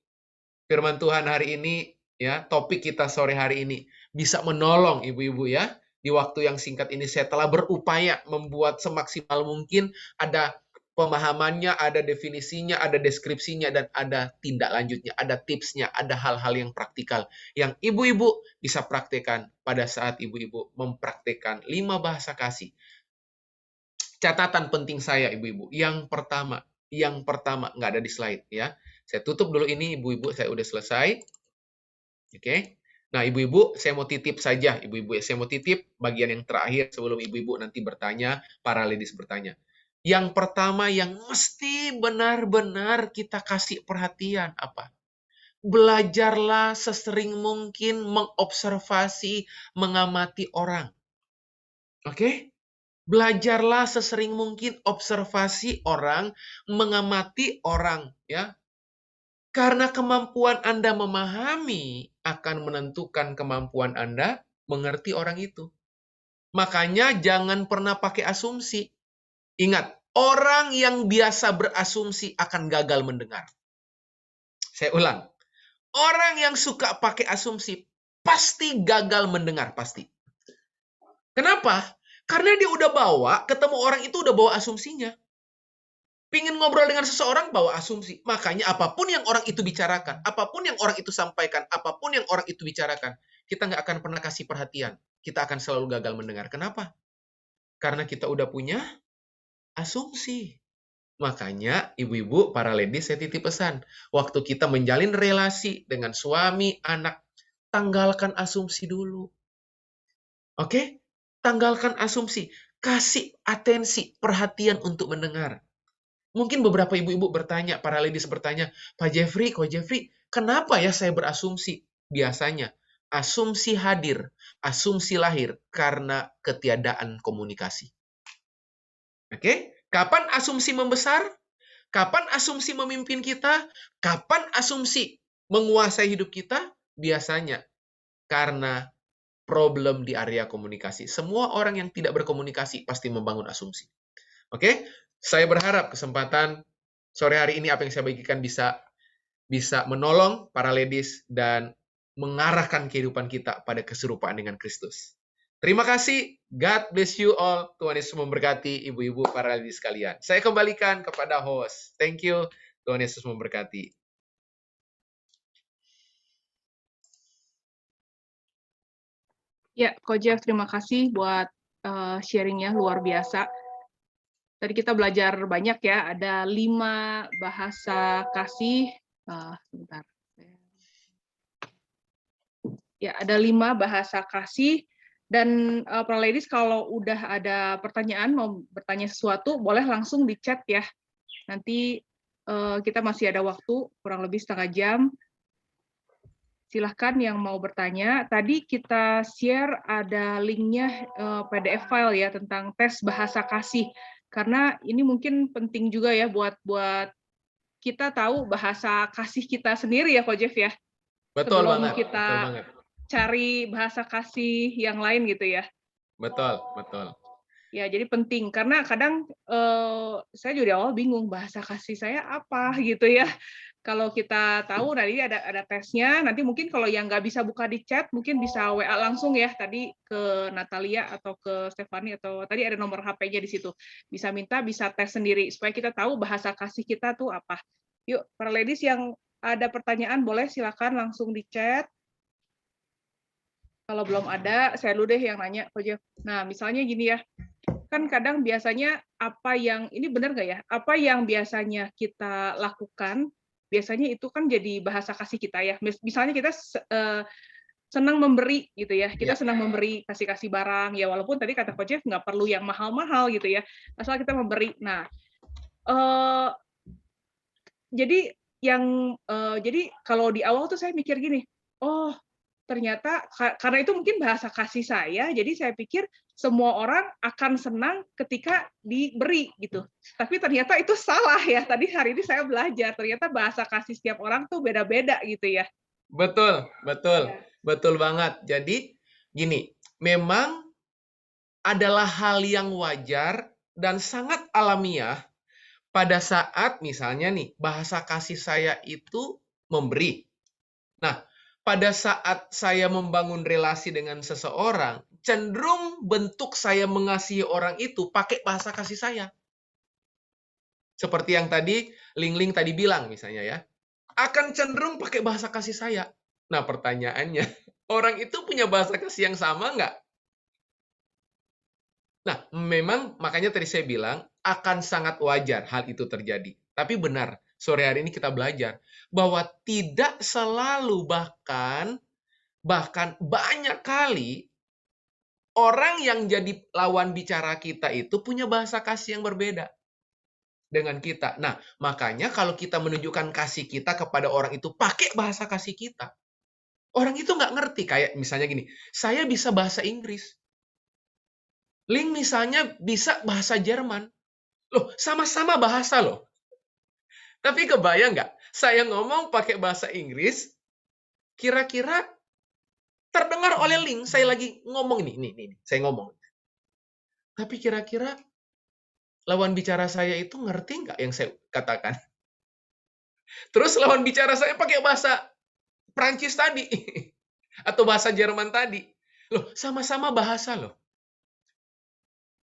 firman Tuhan hari ini, ya, topik kita sore hari ini bisa menolong ibu-ibu ya. Di waktu yang singkat ini saya telah berupaya membuat semaksimal mungkin ada pemahamannya, ada definisinya, ada deskripsinya, dan ada tindak lanjutnya, ada tipsnya, ada hal-hal yang praktikal yang ibu-ibu bisa praktekkan pada saat ibu-ibu mempraktekkan 5 bahasa kasih. Catatan penting saya ibu-ibu, yang pertama nggak ada di slide ya. Saya tutup dulu ini ibu-ibu, saya udah selesai. Oke. Nah, ibu-ibu, saya mau titip saja. Ibu-ibu, saya mau titip bagian yang terakhir sebelum ibu-ibu nanti bertanya, para ladies bertanya. Yang pertama yang mesti benar-benar kita kasih perhatian apa? Belajarlah sesering mungkin mengobservasi, mengamati orang. Oke? Belajarlah sesering mungkin observasi orang, mengamati orang, ya. Karena kemampuan Anda memahami akan menentukan kemampuan Anda mengerti orang itu. Makanya jangan pernah pakai asumsi. Ingat, orang yang biasa berasumsi akan gagal mendengar. Saya ulang. Orang yang suka pakai asumsi pasti gagal mendengar, pasti. Kenapa? Karena dia udah bawa, ketemu orang itu udah bawa asumsinya. Pingin ngobrol dengan seseorang, bawa asumsi. Makanya apapun yang orang itu bicarakan, apapun yang orang itu sampaikan, apapun yang orang itu bicarakan, kita nggak akan pernah kasih perhatian. Kita akan selalu gagal mendengar. Kenapa? Karena kita udah punya asumsi. Makanya, ibu-ibu, para ladies, saya titip pesan. Waktu kita menjalin relasi dengan suami, anak, tanggalkan asumsi dulu. Oke? Tanggalkan asumsi. Kasih atensi, perhatian untuk mendengar. Mungkin beberapa ibu-ibu bertanya, para ladies bertanya, Pak Jeffrey, Ko Jeffrey, kenapa ya saya berasumsi? Biasanya, asumsi hadir, asumsi lahir karena ketiadaan komunikasi. Oke? Kapan asumsi membesar? Kapan asumsi memimpin kita? Kapan asumsi menguasai hidup kita? Biasanya karena problem di area komunikasi. Semua orang yang tidak berkomunikasi pasti membangun asumsi. Oke? Saya berharap kesempatan sore hari ini apa yang saya bagikan bisa menolong para ladies dan mengarahkan kehidupan kita pada keserupaan dengan Kristus. Terima kasih. God bless you all. Tuhan Yesus memberkati ibu-ibu para ladies sekalian. Saya kembalikan kepada host. Thank you. Tuhan Yesus memberkati. Ya, Ko Jeff, terima kasih buat sharing-nya, luar biasa. Tadi kita belajar banyak ya, ada 5 bahasa kasih. Sebentar. Ya, ada 5 bahasa kasih. Dan para ladies, kalau udah ada pertanyaan, mau bertanya sesuatu, boleh langsung di chat ya. Nanti kita masih ada waktu, kurang lebih setengah jam. Silahkan yang mau bertanya. Tadi kita share ada linknya PDF file ya tentang tes bahasa kasih. Karena ini mungkin penting juga ya buat kita tahu bahasa kasih kita sendiri ya, Ko Jeff ya. Betul Sebelum banget. kita Betul banget. cari bahasa kasih yang lain gitu ya. Betul, betul. Ya, jadi penting karena kadang saya juga di awal bingung bahasa kasih saya apa gitu ya. Kalau kita tahu nanti ada tesnya, nanti mungkin kalau yang nggak bisa buka di chat, mungkin bisa WA langsung ya tadi ke Natalia atau ke Stefani atau tadi ada nomor HP-nya di situ. Bisa minta, bisa tes sendiri supaya kita tahu bahasa kasih kita tuh apa. Yuk, para ladies yang ada pertanyaan boleh silakan langsung di chat. Kalau belum ada, saya dulu deh yang nanya, Ko Jeff. Nah, misalnya gini ya, kan kadang biasanya apa yang ini benar nggak ya? Apa yang biasanya kita lakukan, biasanya itu kan jadi bahasa kasih kita ya. Misalnya kita senang memberi gitu ya, kita Ya. senang memberi, kasih barang ya, walaupun tadi kata Coach Jeff nggak perlu yang mahal-mahal gitu ya, asal kita memberi. Nah, jadi kalau di awal tuh saya mikir gini, oh ternyata karena itu mungkin bahasa kasih saya, jadi saya pikir semua orang akan senang ketika diberi gitu. Tapi ternyata itu salah ya. Tadi hari ini saya belajar, ternyata bahasa kasih setiap orang tuh beda-beda gitu ya. Betul, betul. Ya. Betul banget. Jadi, gini, memang adalah hal yang wajar dan sangat alamiah pada saat misalnya nih, bahasa kasih saya itu memberi. Nah, pada saat saya membangun relasi dengan seseorang, cenderung bentuk saya mengasihi orang itu pakai bahasa kasih saya. Seperti yang tadi Ling tadi bilang misalnya ya, akan cenderung pakai bahasa kasih saya. Nah, pertanyaannya, orang itu punya bahasa kasih yang sama nggak? Nah, memang makanya tadi saya bilang akan sangat wajar hal itu terjadi. Tapi benar, sore hari ini kita belajar bahwa tidak selalu bahkan banyak kali orang yang jadi lawan bicara kita itu punya bahasa kasih yang berbeda dengan kita. Nah, makanya kalau kita menunjukkan kasih kita kepada orang itu pakai bahasa kasih kita, orang itu nggak ngerti. Kayak misalnya gini, saya bisa bahasa Inggris. Ling misalnya bisa bahasa Jerman. Loh, sama-sama bahasa loh. Tapi kebayang nggak? Saya ngomong pakai bahasa Inggris, kira-kira terdengar oleh Link, saya lagi ngomong nih, saya ngomong. Tapi kira-kira lawan bicara saya itu ngerti nggak yang saya katakan? Terus lawan bicara saya pakai bahasa Prancis tadi, atau bahasa Jerman tadi. Loh, sama-sama bahasa loh.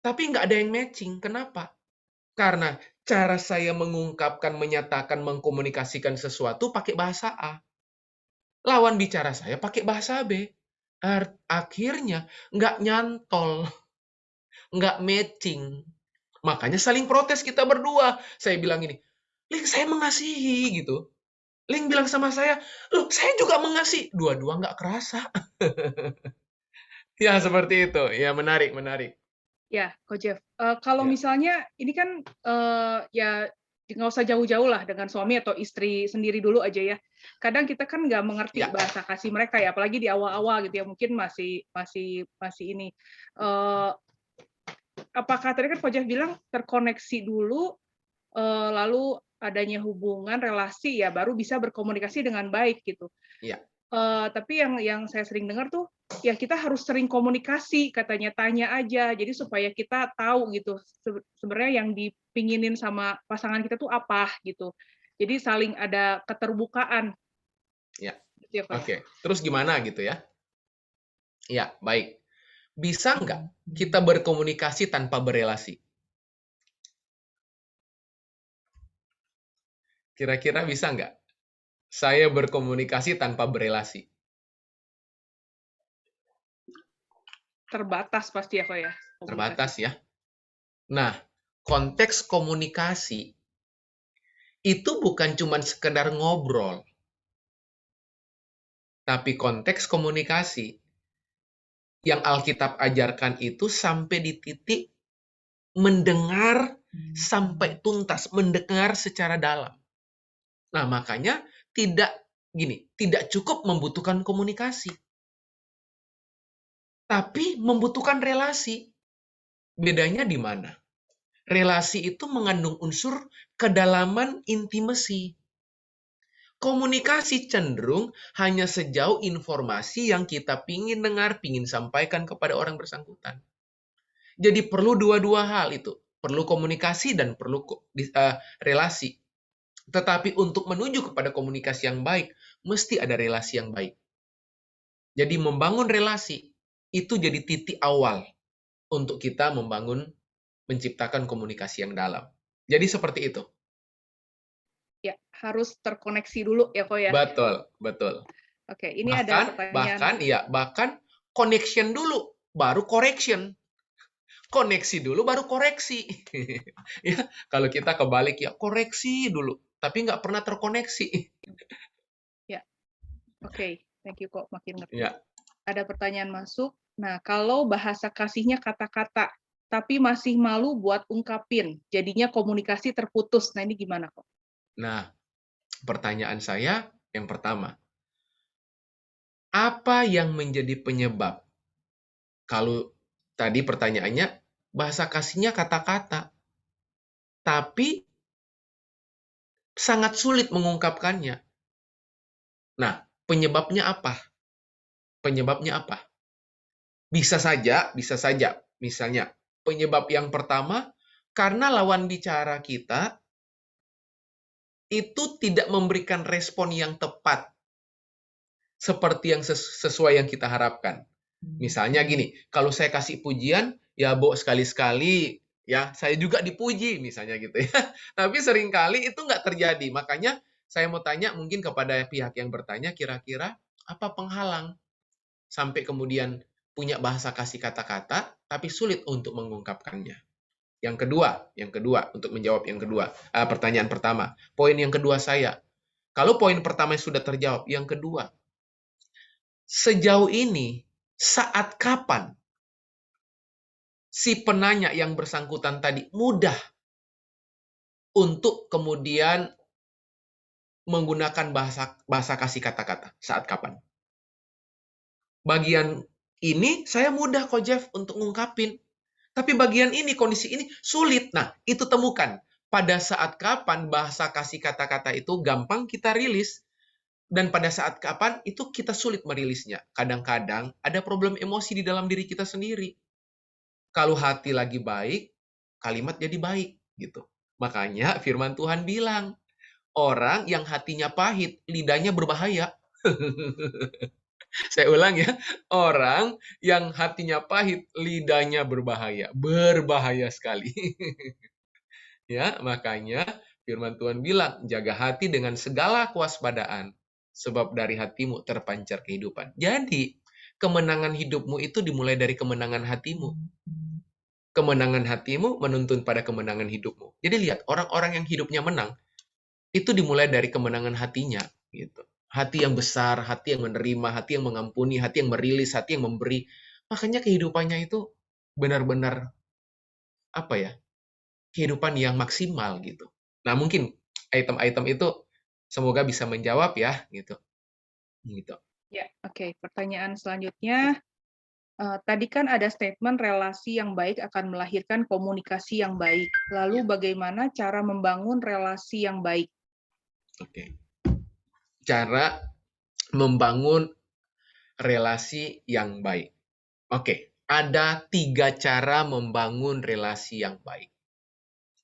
Tapi nggak ada yang matching. Kenapa? Karena cara saya mengungkapkan, menyatakan, mengkomunikasikan sesuatu pakai bahasa A. Lawan bicara saya pakai bahasa B. Akhirnya nggak nyantol, nggak matching. Makanya saling protes kita berdua. Saya bilang ini, Link, saya mengasihi gitu. Link bilang sama saya, loh, saya juga mengasihi. Dua-dua nggak kerasa. Ya, seperti itu. Ya, menarik, menarik. Ya, Coach Jeff. Kalau Ya, misalnya ini kan ya nggak usah jauh-jauh lah dengan suami atau istri sendiri dulu aja ya. Kadang kita kan nggak mengerti ya, bahasa kasih mereka ya, apalagi di awal-awal gitu ya. Mungkin masih ini. Eh, Apakah tadi kan Coach Jeff bilang terkoneksi dulu, lalu adanya hubungan relasi ya baru bisa berkomunikasi dengan baik gitu. ya. Tapi yang saya sering dengar tuh, ya kita harus sering komunikasi, katanya tanya aja, jadi supaya kita tahu gitu, sebenarnya yang dipinginin sama pasangan kita tuh apa gitu. Jadi saling ada keterbukaan, Ya. gitu ya, Pak ya? Oke. Terus gimana gitu ya? Ya, baik. Bisa nggak kita berkomunikasi tanpa berelasi? Kira-kira bisa nggak saya berkomunikasi tanpa berelasi? Terbatas pasti ya, Pak ya, komunikasi. Terbatas ya. Nah, konteks komunikasi itu bukan cuma sekedar ngobrol, tapi konteks komunikasi yang Alkitab ajarkan itu sampai di titik mendengar sampai tuntas, mendengar secara dalam. Nah, makanya tidak cukup membutuhkan komunikasi, tapi membutuhkan relasi. Bedanya di mana? Relasi itu mengandung unsur kedalaman intimasi. Komunikasi cenderung hanya sejauh informasi yang kita pingin dengar, pingin sampaikan kepada orang bersangkutan. Jadi perlu dua-dua hal itu. Perlu komunikasi dan perlu relasi. Tetapi untuk menuju kepada komunikasi yang baik, mesti ada relasi yang baik. Jadi membangun relasi itu jadi titik awal untuk kita menciptakan komunikasi yang dalam. Jadi seperti itu. Ya, harus terkoneksi dulu ya, Ko ya? Betul, betul. Oke, ini ada Bahkan, pertanyaan. bahkan, ya, bahkan connection dulu, baru correction. Koneksi dulu, baru koreksi. Ya, kalau kita kebalik ya, koreksi dulu, tapi nggak pernah terkoneksi. Ya, oke. Thank you kok, makin ngerti. Ya, Ada pertanyaan masuk. Nah, kalau bahasa kasihnya kata-kata, tapi masih malu buat ungkapin, jadinya komunikasi terputus. Nah, ini gimana kok? nah, pertanyaan saya yang pertama, apa yang menjadi penyebab? Kalau tadi pertanyaannya, bahasa kasihnya kata-kata, tapi sangat sulit mengungkapkannya. Nah, penyebabnya apa? Penyebabnya apa? Bisa saja. Misalnya, penyebab yang pertama, karena lawan bicara kita itu tidak memberikan respon yang tepat seperti yang sesuai yang kita harapkan. Misalnya gini, kalau saya kasih pujian, ya Bo, sekali-sekali ya saya juga dipuji misalnya gitu ya. Tapi seringkali itu nggak terjadi. Makanya saya mau tanya mungkin kepada pihak yang bertanya, kira-kira apa penghalang sampai kemudian punya bahasa kasih kata-kata, tapi sulit untuk mengungkapkannya. Yang kedua, untuk menjawab yang kedua, pertanyaan pertama. Poin yang kedua saya, kalau poin pertama sudah terjawab, yang kedua, sejauh ini, saat kapan si penanya yang bersangkutan tadi mudah untuk kemudian menggunakan bahasa kasih kata-kata? Saat kapan? Bagian ini saya mudah kok Jeff untuk ngungkapin. Tapi bagian ini, kondisi ini sulit. Nah, itu temukan. pada saat kapan bahasa kasih kata-kata itu gampang kita rilis, dan pada saat kapan itu kita sulit merilisnya. Kadang-kadang ada problem emosi di dalam diri kita sendiri. Kalau hati lagi baik, kalimat jadi baik gitu. Makanya firman Tuhan bilang, orang yang hatinya pahit, lidahnya berbahaya. Saya ulang ya, orang yang hatinya pahit, lidahnya berbahaya. Berbahaya sekali. Ya, makanya firman Tuhan bilang, jaga hati dengan segala kewaspadaan, sebab dari hatimu terpancar kehidupan. Jadi, kemenangan hidupmu itu dimulai dari kemenangan hatimu. Kemenangan hatimu menuntun pada kemenangan hidupmu. Jadi lihat, orang-orang yang hidupnya menang, itu dimulai dari kemenangan hatinya. Gitu. Hati yang besar, hati yang menerima, hati yang mengampuni, hati yang merilis, hati yang memberi. Makanya kehidupannya itu benar-benar, apa ya, kehidupan yang maksimal gitu. Nah, mungkin item-item itu semoga bisa menjawab ya gitu. Gitu. Ya, oke. Pertanyaan selanjutnya, tadi kan ada statement relasi yang baik akan melahirkan komunikasi yang baik. Ya, Lalu bagaimana cara membangun relasi yang baik? oke. Cara membangun relasi yang baik. Oke, ada 3 cara membangun relasi yang baik.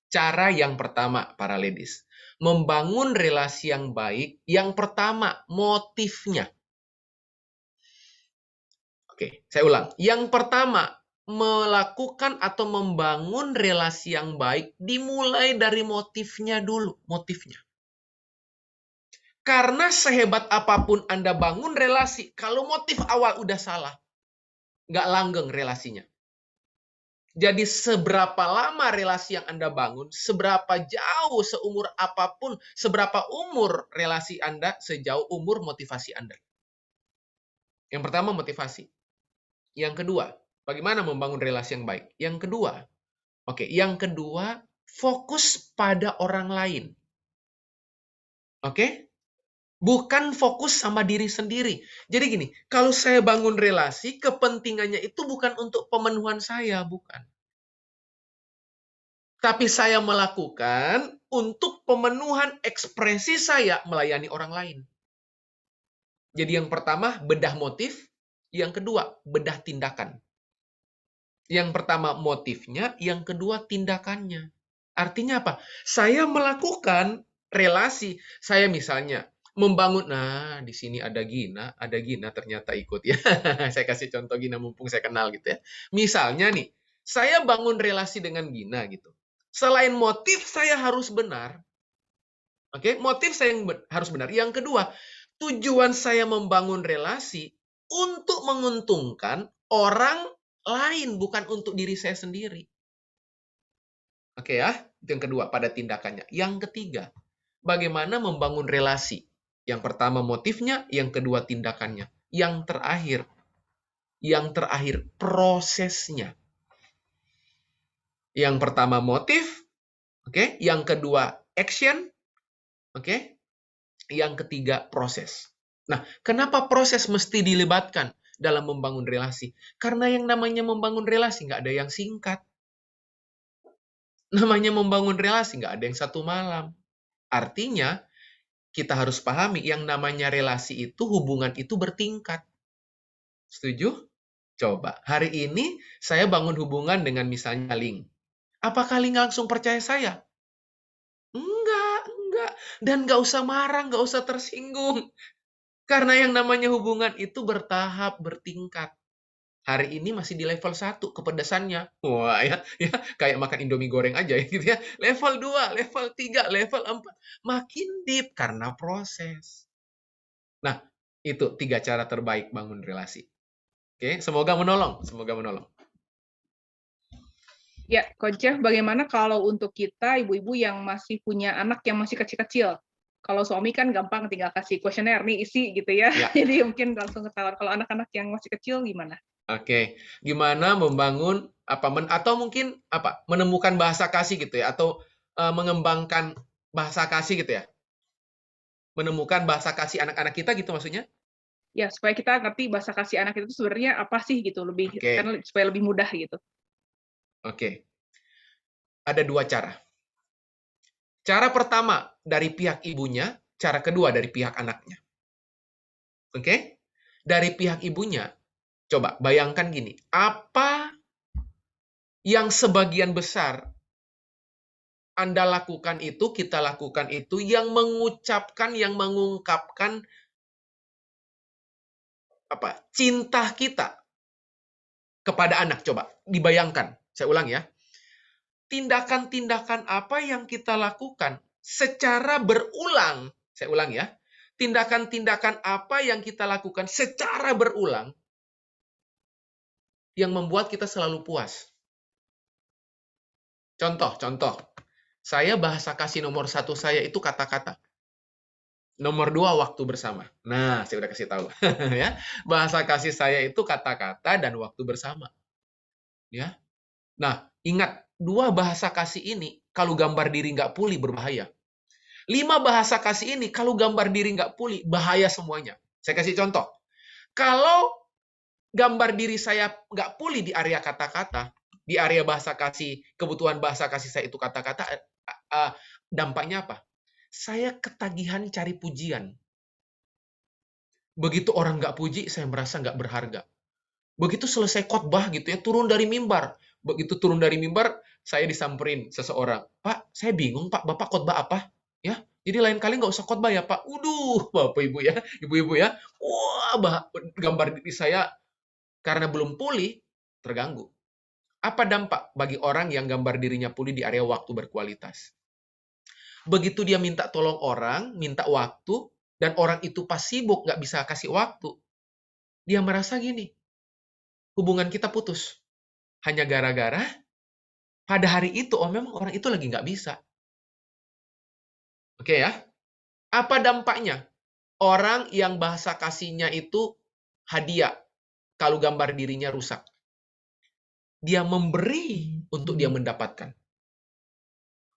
Cara yang pertama, para ladies, membangun relasi yang baik, yang pertama motifnya. Oke, saya ulang. Yang pertama, melakukan atau membangun relasi yang baik dimulai dari motifnya dulu, motifnya. Karena sehebat apapun Anda bangun relasi, kalau motif awal udah salah, nggak langgeng relasinya. Jadi seberapa lama relasi yang Anda bangun, seberapa jauh seumur apapun, seberapa umur relasi Anda, sejauh umur motivasi Anda. Yang pertama motivasi. Yang kedua, bagaimana membangun relasi yang baik? Yang kedua, fokus pada orang lain. Oke? Bukan fokus sama diri sendiri. Jadi gini, kalau saya bangun relasi, kepentingannya itu bukan untuk pemenuhan saya, bukan. Tapi saya melakukan untuk pemenuhan ekspresi saya melayani orang lain. Jadi yang pertama, bedah motif. Yang kedua, bedah tindakan. Yang pertama motifnya, yang kedua tindakannya. Artinya apa? Saya melakukan relasi. Saya misalnya membangun, nah di sini ada Gina ternyata ikut ya. Saya kasih contoh Gina mumpung saya kenal gitu ya. Misalnya nih, saya bangun relasi dengan Gina gitu. Selain motif saya harus benar. Oke, motif saya harus benar. Yang kedua, tujuan saya membangun relasi untuk menguntungkan orang lain, bukan untuk diri saya sendiri. Oke ya, itu yang kedua pada tindakannya. Yang ketiga, bagaimana membangun relasi. Yang pertama motifnya, yang kedua tindakannya. Yang terakhir prosesnya. Yang pertama motif, oke, yang kedua action, oke, yang ketiga proses. Nah, kenapa proses mesti dilibatkan dalam membangun relasi? Karena yang namanya membangun relasi nggak ada yang singkat. Namanya membangun relasi nggak ada yang satu malam. Artinya, kita harus pahami yang namanya relasi itu, hubungan itu bertingkat. Setuju? Coba, hari ini saya bangun hubungan dengan misalnya Ling. Apakah Ling langsung percaya saya? Enggak. Dan nggak usah marah, nggak usah tersinggung. Karena yang namanya hubungan itu bertahap, bertingkat. Hari ini masih di level 1 kepedasannya. Wah, ya kayak makan Indomie goreng aja ya gitu ya. Level 2, level 3, level 4. Makin deep karena proses. Nah, itu 3 cara terbaik bangun relasi. Oke, semoga menolong, semoga menolong. Ya, Coach Jeff, bagaimana kalau untuk kita ibu-ibu yang masih punya anak yang masih kecil-kecil? Kalau suami kan gampang tinggal kasih kuesioner nih isi gitu ya. Ya, Jadi mungkin langsung ketahuan. Kalau anak-anak yang masih kecil gimana? oke. Gimana membangun atau mungkin menemukan bahasa kasih gitu ya atau mengembangkan bahasa kasih gitu ya. Menemukan bahasa kasih anak-anak kita gitu maksudnya? Ya, supaya kita ngerti bahasa kasih anak itu sebenarnya apa sih gitu, lebih Oke. kan supaya lebih mudah gitu. Oke. Ada 2 cara. Cara pertama dari pihak ibunya, cara kedua dari pihak anaknya. Oke? Dari pihak ibunya, coba bayangkan gini, apa yang sebagian besar Anda lakukan itu, kita lakukan itu, yang mengucapkan, yang mengungkapkan cinta kita kepada anak. Coba dibayangkan, saya ulang ya. Tindakan-tindakan apa yang kita lakukan secara berulang, saya ulang ya. Tindakan-tindakan apa yang kita lakukan secara berulang yang membuat kita selalu puas. Contoh. Saya bahasa kasih nomor 1 saya itu kata-kata. Nomor 2 waktu bersama. Nah, saya udah kasih tahu. Ya. Bahasa kasih saya itu kata-kata dan waktu bersama. Ya. Nah, ingat, 2 bahasa kasih ini kalau gambar diri nggak pulih berbahaya. 5 bahasa kasih ini kalau gambar diri nggak pulih bahaya semuanya. Saya kasih contoh. Kalau gambar diri saya nggak pulih di area kata-kata, di area bahasa kasih, kebutuhan bahasa kasih saya itu kata-kata, dampaknya apa? Saya ketagihan cari pujian. Begitu orang nggak puji, saya merasa nggak berharga. Begitu selesai khotbah gitu ya, turun dari mimbar. Begitu turun dari mimbar, saya disamperin seseorang. Pak, saya bingung Pak, Bapak khotbah apa? Ya, jadi lain kali nggak usah khotbah ya Pak. Uduh, Bapak Ibu ya, Ibu-ibu ya. Wah, gambar diri saya karena belum pulih, terganggu. Apa dampak bagi orang yang gambar dirinya pulih di area waktu berkualitas? Begitu dia minta tolong orang, minta waktu, dan orang itu pas sibuk, nggak bisa kasih waktu, dia merasa gini, hubungan kita putus. Hanya gara-gara pada hari itu, memang orang itu lagi nggak bisa. Oke ya? Apa dampaknya? Orang yang bahasa kasihnya itu hadiah kalau gambar dirinya rusak. Dia memberi untuk dia mendapatkan.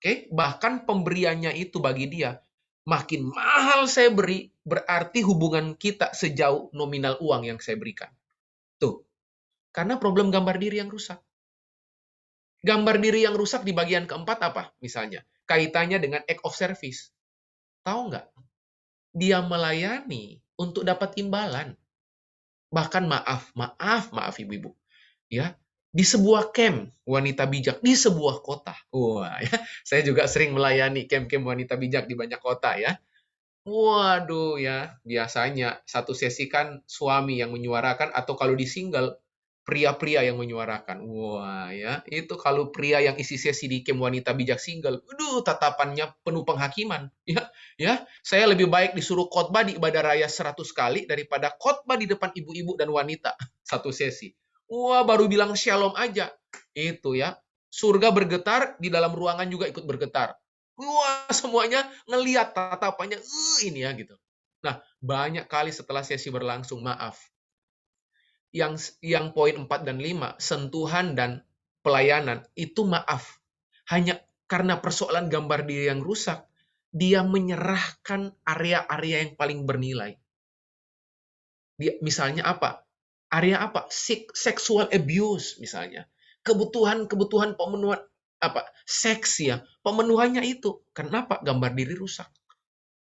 Oke? Bahkan pemberiannya itu bagi dia, makin mahal saya beri, berarti hubungan kita sejauh nominal uang yang saya berikan. Tuh. Karena problem gambar diri yang rusak. Gambar diri yang rusak di bagian keempat apa? Misalnya, kaitannya dengan act of service. Tahu nggak? Dia melayani untuk dapat imbalan. Bahkan maaf ibu-ibu. Ya, di sebuah camp wanita bijak di sebuah kota. Wah, ya, saya juga sering melayani camp-camp wanita bijak di banyak kota ya. Waduh ya, biasanya satu sesi kan suami yang menyuarakan atau kalau di single pria-pria yang menyuarakan. Wah ya, itu kalau pria yang isi sesi di camp wanita bijak single, aduh tatapannya penuh penghakiman. Ya, saya lebih baik disuruh khotbah di ibadah raya 100 kali daripada khotbah di depan ibu-ibu dan wanita satu sesi. Wah, baru bilang shalom aja. Itu ya. Surga bergetar, di dalam ruangan juga ikut bergetar. Wah, semuanya ngelihat tatapannya ini ya gitu. Nah, banyak kali setelah sesi berlangsung, maaf. Yang poin 4 dan 5, sentuhan dan pelayanan, itu maaf. Hanya karena persoalan gambar diri yang rusak, dia menyerahkan area-area yang paling bernilai. Dia, misalnya apa? Area apa? Sexual abuse misalnya. Kebutuhan pemenuhan seks ya. Pemenuhannya itu. Kenapa? Gambar diri rusak.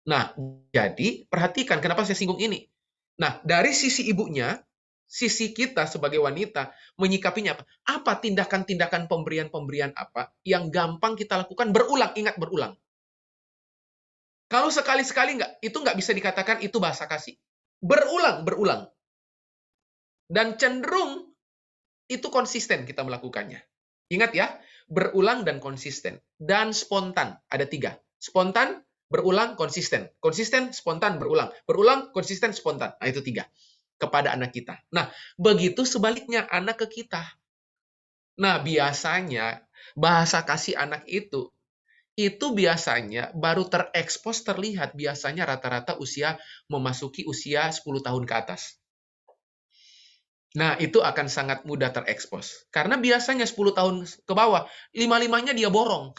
Nah, jadi perhatikan kenapa saya singgung ini. Nah, dari sisi ibunya, sisi kita sebagai wanita menyikapinya apa? Apa tindakan-tindakan pemberian-pemberian apa yang gampang kita lakukan berulang, ingat berulang. Kalau sekali-sekali itu nggak bisa dikatakan itu bahasa kasih. Berulang. Dan cenderung itu konsisten kita melakukannya. Ingat ya, berulang dan konsisten. Dan spontan, ada 3. Spontan, berulang, konsisten. Konsisten, spontan, berulang. Berulang, konsisten, spontan. Nah, itu 3. Kepada anak kita. Nah, begitu sebaliknya anak ke kita. Nah, biasanya bahasa kasih anak itu biasanya baru terekspos, terlihat biasanya rata-rata memasuki usia 10 tahun ke atas. Nah, itu akan sangat mudah terekspos. Karena biasanya 10 tahun ke bawah, 5-5-nya dia borong.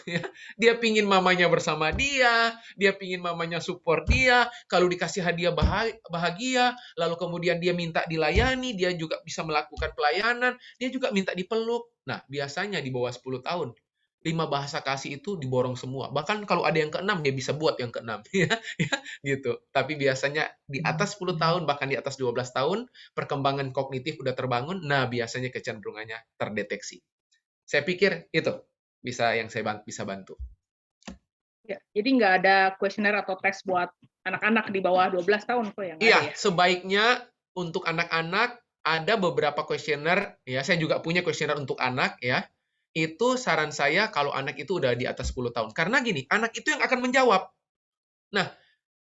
Dia pingin mamanya bersama dia pingin mamanya support dia, kalau dikasih hadiah bahagia, lalu kemudian dia minta dilayani, dia juga bisa melakukan pelayanan, dia juga minta dipeluk. Nah, biasanya di bawah 10 tahun, 5 bahasa kasih itu diborong semua. Bahkan kalau ada yang keenam, dia bisa buat yang keenam. Ya, gitu. Tapi biasanya di atas 10 tahun, bahkan di atas 12 tahun, perkembangan kognitif udah terbangun, nah biasanya kecenderungannya terdeteksi. Saya pikir itu yang saya bisa bantu. Ya, jadi nggak ada kuesioner atau tes buat anak-anak di bawah 12 tahun kok yang ada Iya, ya? sebaiknya untuk anak-anak ada beberapa kuesioner, ya saya juga punya kuesioner untuk anak ya. Itu saran saya kalau anak itu udah di atas 10 tahun. Karena gini, anak itu yang akan menjawab. Nah,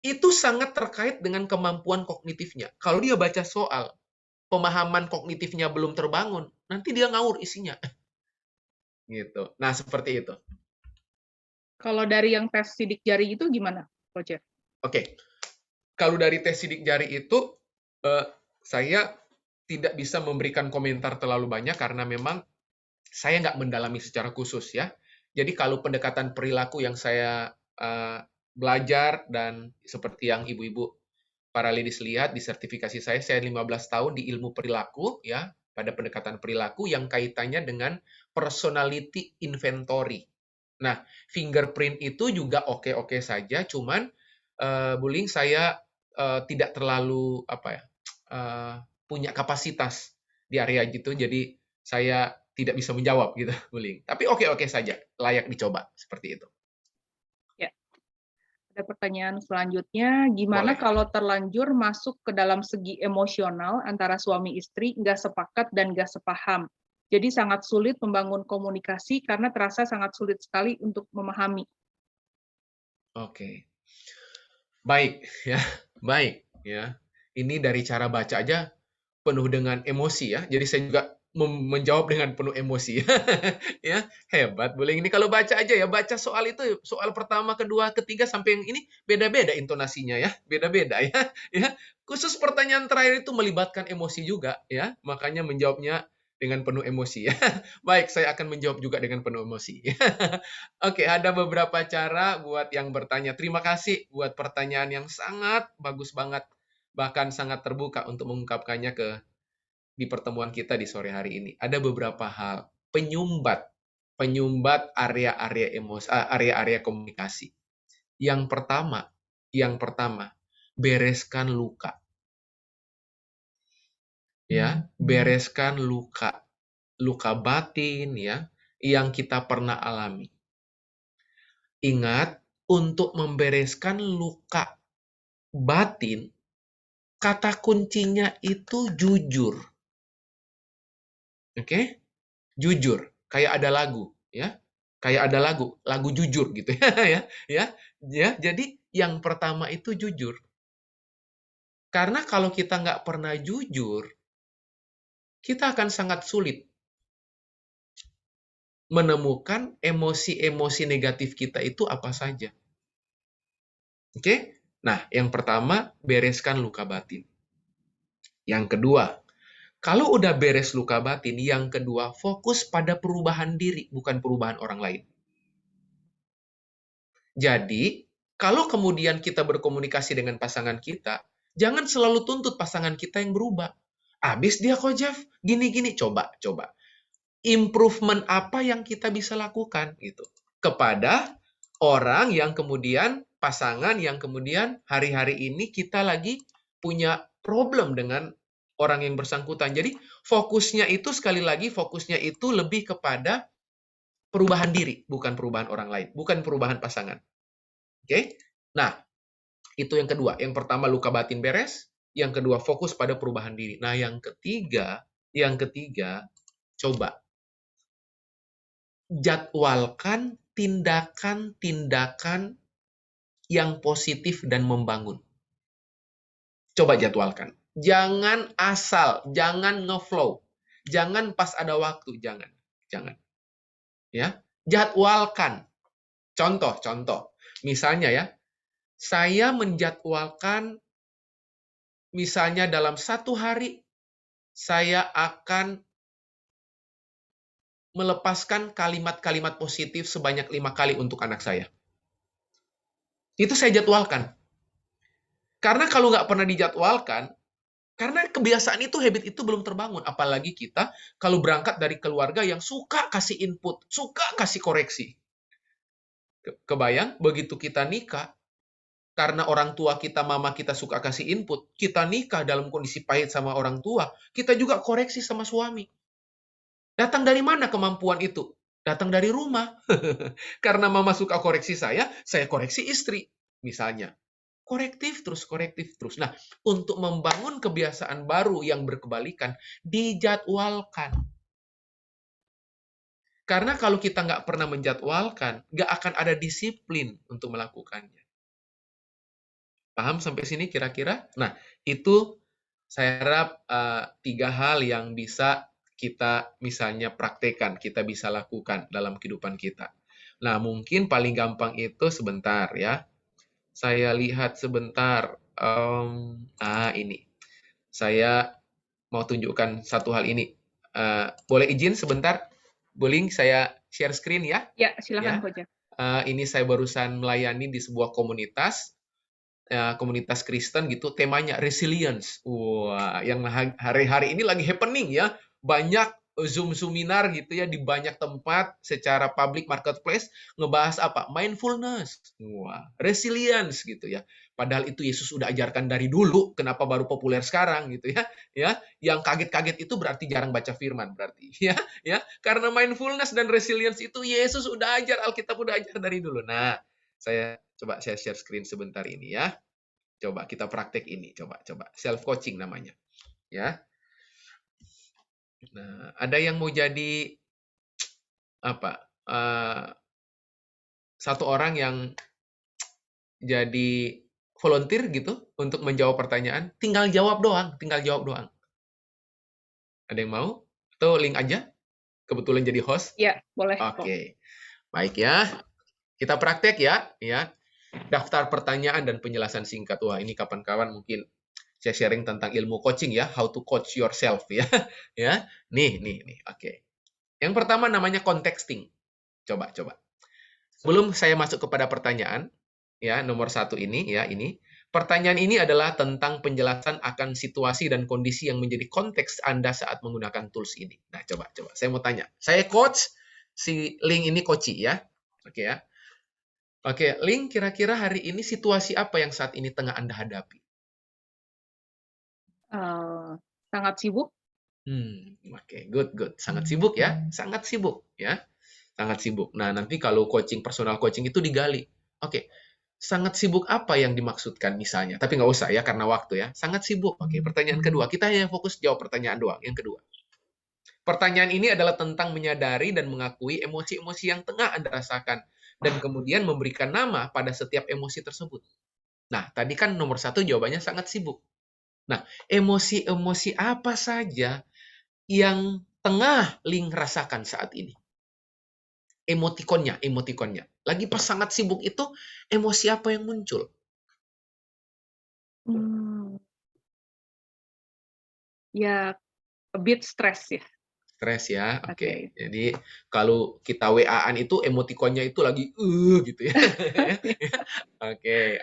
itu sangat terkait dengan kemampuan kognitifnya. Kalau dia baca soal, pemahaman kognitifnya belum terbangun, nanti dia ngawur isinya. Gitu. Nah, seperti itu. Kalau dari yang tes sidik jari itu gimana, Coach? Oke. Kalau dari tes sidik jari itu, saya tidak bisa memberikan komentar terlalu banyak karena memang saya nggak mendalami secara khusus ya. Jadi kalau pendekatan perilaku yang saya belajar dan seperti yang ibu-ibu para ladies lihat di sertifikasi saya 15 tahun di ilmu perilaku ya, pada pendekatan perilaku yang kaitannya dengan personality inventory. Nah, fingerprint itu juga oke-oke saja, cuman bullying saya tidak terlalu punya kapasitas di area gitu, jadi saya tidak bisa menjawab gitu bullying. Tapi oke-oke saja, layak dicoba seperti itu. Ya, ada pertanyaan selanjutnya, gimana Boleh. kalau terlanjur masuk ke dalam segi emosional antara suami istri, nggak sepakat dan nggak sepaham? Jadi sangat sulit membangun komunikasi karena terasa sangat sulit sekali untuk memahami. Oke. Baik ya, baik ya. Ini dari cara baca aja penuh dengan emosi ya. Jadi saya juga menjawab dengan penuh emosi. Ya, hebat bullying ini kalau baca aja ya, baca soal itu, soal pertama, kedua, ketiga sampai yang ini beda-beda intonasinya ya, beda-beda ya. Ya, khusus pertanyaan terakhir itu melibatkan emosi juga ya, makanya menjawabnya dengan penuh emosi ya. Baik, saya akan menjawab juga dengan penuh emosi. Oke, ada beberapa cara buat yang bertanya. Terima kasih buat pertanyaan yang sangat bagus banget, bahkan sangat terbuka untuk mengungkapkannya di pertemuan kita di sore hari ini. Ada beberapa hal penyumbat area-area emosi, area-area komunikasi. Yang pertama, bereskan luka. Ya, bereskan luka, luka batin ya, yang kita pernah alami. Ingat, untuk membereskan luka batin, kata kuncinya itu jujur. Oke? Jujur. Kayak ada lagu, ya. Kayak ada lagu jujur gitu ya, ya. Ya, jadi yang pertama itu jujur. Karena kalau kita nggak pernah jujur, kita akan sangat sulit menemukan emosi-emosi negatif kita itu apa saja. Oke? Nah, yang pertama, bereskan luka batin. Yang kedua, kalau udah beres luka batin, yang kedua, fokus pada perubahan diri, bukan perubahan orang lain. Jadi, kalau kemudian kita berkomunikasi dengan pasangan kita, jangan selalu tuntut pasangan kita yang berubah. Habis dia kok, Jeff, gini-gini. Coba. Improvement apa yang kita bisa lakukan gitu kepada orang yang kemudian pasangan yang kemudian hari-hari ini kita lagi punya problem dengan orang yang bersangkutan. Jadi fokusnya itu sekali lagi fokusnya itu lebih kepada perubahan diri, bukan perubahan orang lain, bukan perubahan pasangan. Oke? Nah, itu yang kedua. Yang pertama luka batin beres, yang kedua fokus pada perubahan diri. Nah, yang ketiga coba jadwalkan tindakan-tindakan yang positif dan membangun. Coba jadwalkan. Jangan asal, jangan ngeflow. Jangan pas ada waktu, jangan. Ya, jadwalkan. Contoh. Misalnya ya, saya menjadwalkan misalnya dalam 1 hari saya akan melepaskan kalimat-kalimat positif sebanyak 5 kali untuk anak saya. Itu saya jadwalkan. Karena kalau nggak pernah dijadwalkan, Karena kebiasaan itu, habit itu belum terbangun. Apalagi kita kalau berangkat dari keluarga yang suka kasih input, suka kasih koreksi. Kebayang, begitu kita nikah, karena orang tua kita, mama kita suka kasih input, kita nikah dalam kondisi pahit sama orang tua, kita juga koreksi sama suami. Datang dari mana kemampuan itu? Datang dari rumah. Karena mama suka koreksi saya koreksi istri, misalnya. Korektif terus, korektif terus. Nah, untuk membangun kebiasaan baru yang berkebalikan, dijadwalkan. Karena kalau kita nggak pernah menjadwalkan, nggak akan ada disiplin untuk melakukannya. Paham sampai sini kira-kira? Nah, itu saya harap 3 hal yang bisa kita misalnya praktekkan, kita bisa lakukan dalam kehidupan kita. Nah, mungkin paling gampang itu sebentar ya. Saya lihat sebentar. Ini. Saya mau tunjukkan satu hal ini. Boleh izin sebentar? Boleh saya share screen ya? Ya, silakan Ya. Koja. Ini saya barusan melayani di sebuah komunitas. Komunitas Kristen gitu, temanya resilience. Wah, yang hari-hari ini lagi happening ya. Banyak Zoom seminar gitu ya di banyak tempat secara public marketplace ngebahas apa? Mindfulness. Wah, resilience gitu ya. Padahal itu Yesus udah ajarkan dari dulu, kenapa baru populer sekarang gitu ya. Ya, yang kaget-kaget itu berarti jarang baca firman berarti ya. Karena mindfulness dan resilience itu Yesus udah ajar, Alkitab udah ajar dari dulu. Nah, saya share screen sebentar ini ya. Coba kita praktek ini, coba. Self coaching namanya, ya. Nah, ada yang mau jadi apa? Satu orang yang jadi volunteer gitu untuk menjawab pertanyaan, tinggal jawab doang, Ada yang mau? Atau link aja? Kebetulan jadi host. Ya, boleh kok. Oke. Baik ya. Kita praktek ya, Daftar pertanyaan dan penjelasan singkat. Wah, ini kapan-kapan mungkin saya sharing tentang ilmu coaching ya, how to coach yourself ya. Ya. Nih. Oke. Yang pertama namanya contexting. Coba. Sebelum saya masuk kepada pertanyaan, ya, nomor 1 ini ya, ini. Pertanyaan ini adalah tentang penjelasan akan situasi dan kondisi yang menjadi konteks Anda saat menggunakan tools ini. Nah, coba. Saya mau tanya. Saya coach, si Link ini coach ya. Oke ya. Oke, Link, kira-kira hari ini situasi apa yang saat ini tengah Anda hadapi? Sangat sibuk. Oke, good. Sangat sibuk ya, sangat sibuk ya, sangat sibuk. Nah, nanti kalau personal coaching itu digali. Oke, sangat sibuk apa yang dimaksudkan misalnya? Tapi nggak usah ya, karena waktu ya. Sangat sibuk. Oke, pertanyaan kedua. Kita hanya fokus jawab pertanyaan doang. Yang kedua. Pertanyaan ini adalah tentang menyadari dan mengakui emosi-emosi yang tengah Anda rasakan. Dan kemudian memberikan nama pada setiap emosi tersebut. Nah, tadi kan nomor 1 jawabannya sangat sibuk. Nah, emosi-emosi apa saja yang tengah Link rasakan saat ini? Emotikonnya. Lagi pas sangat sibuk itu, emosi apa yang muncul? Ya, a bit stress ya. Stres ya, Oke. oke. Jadi kalau kita WA-an itu emotikonnya itu lagi gitu ya. Oke.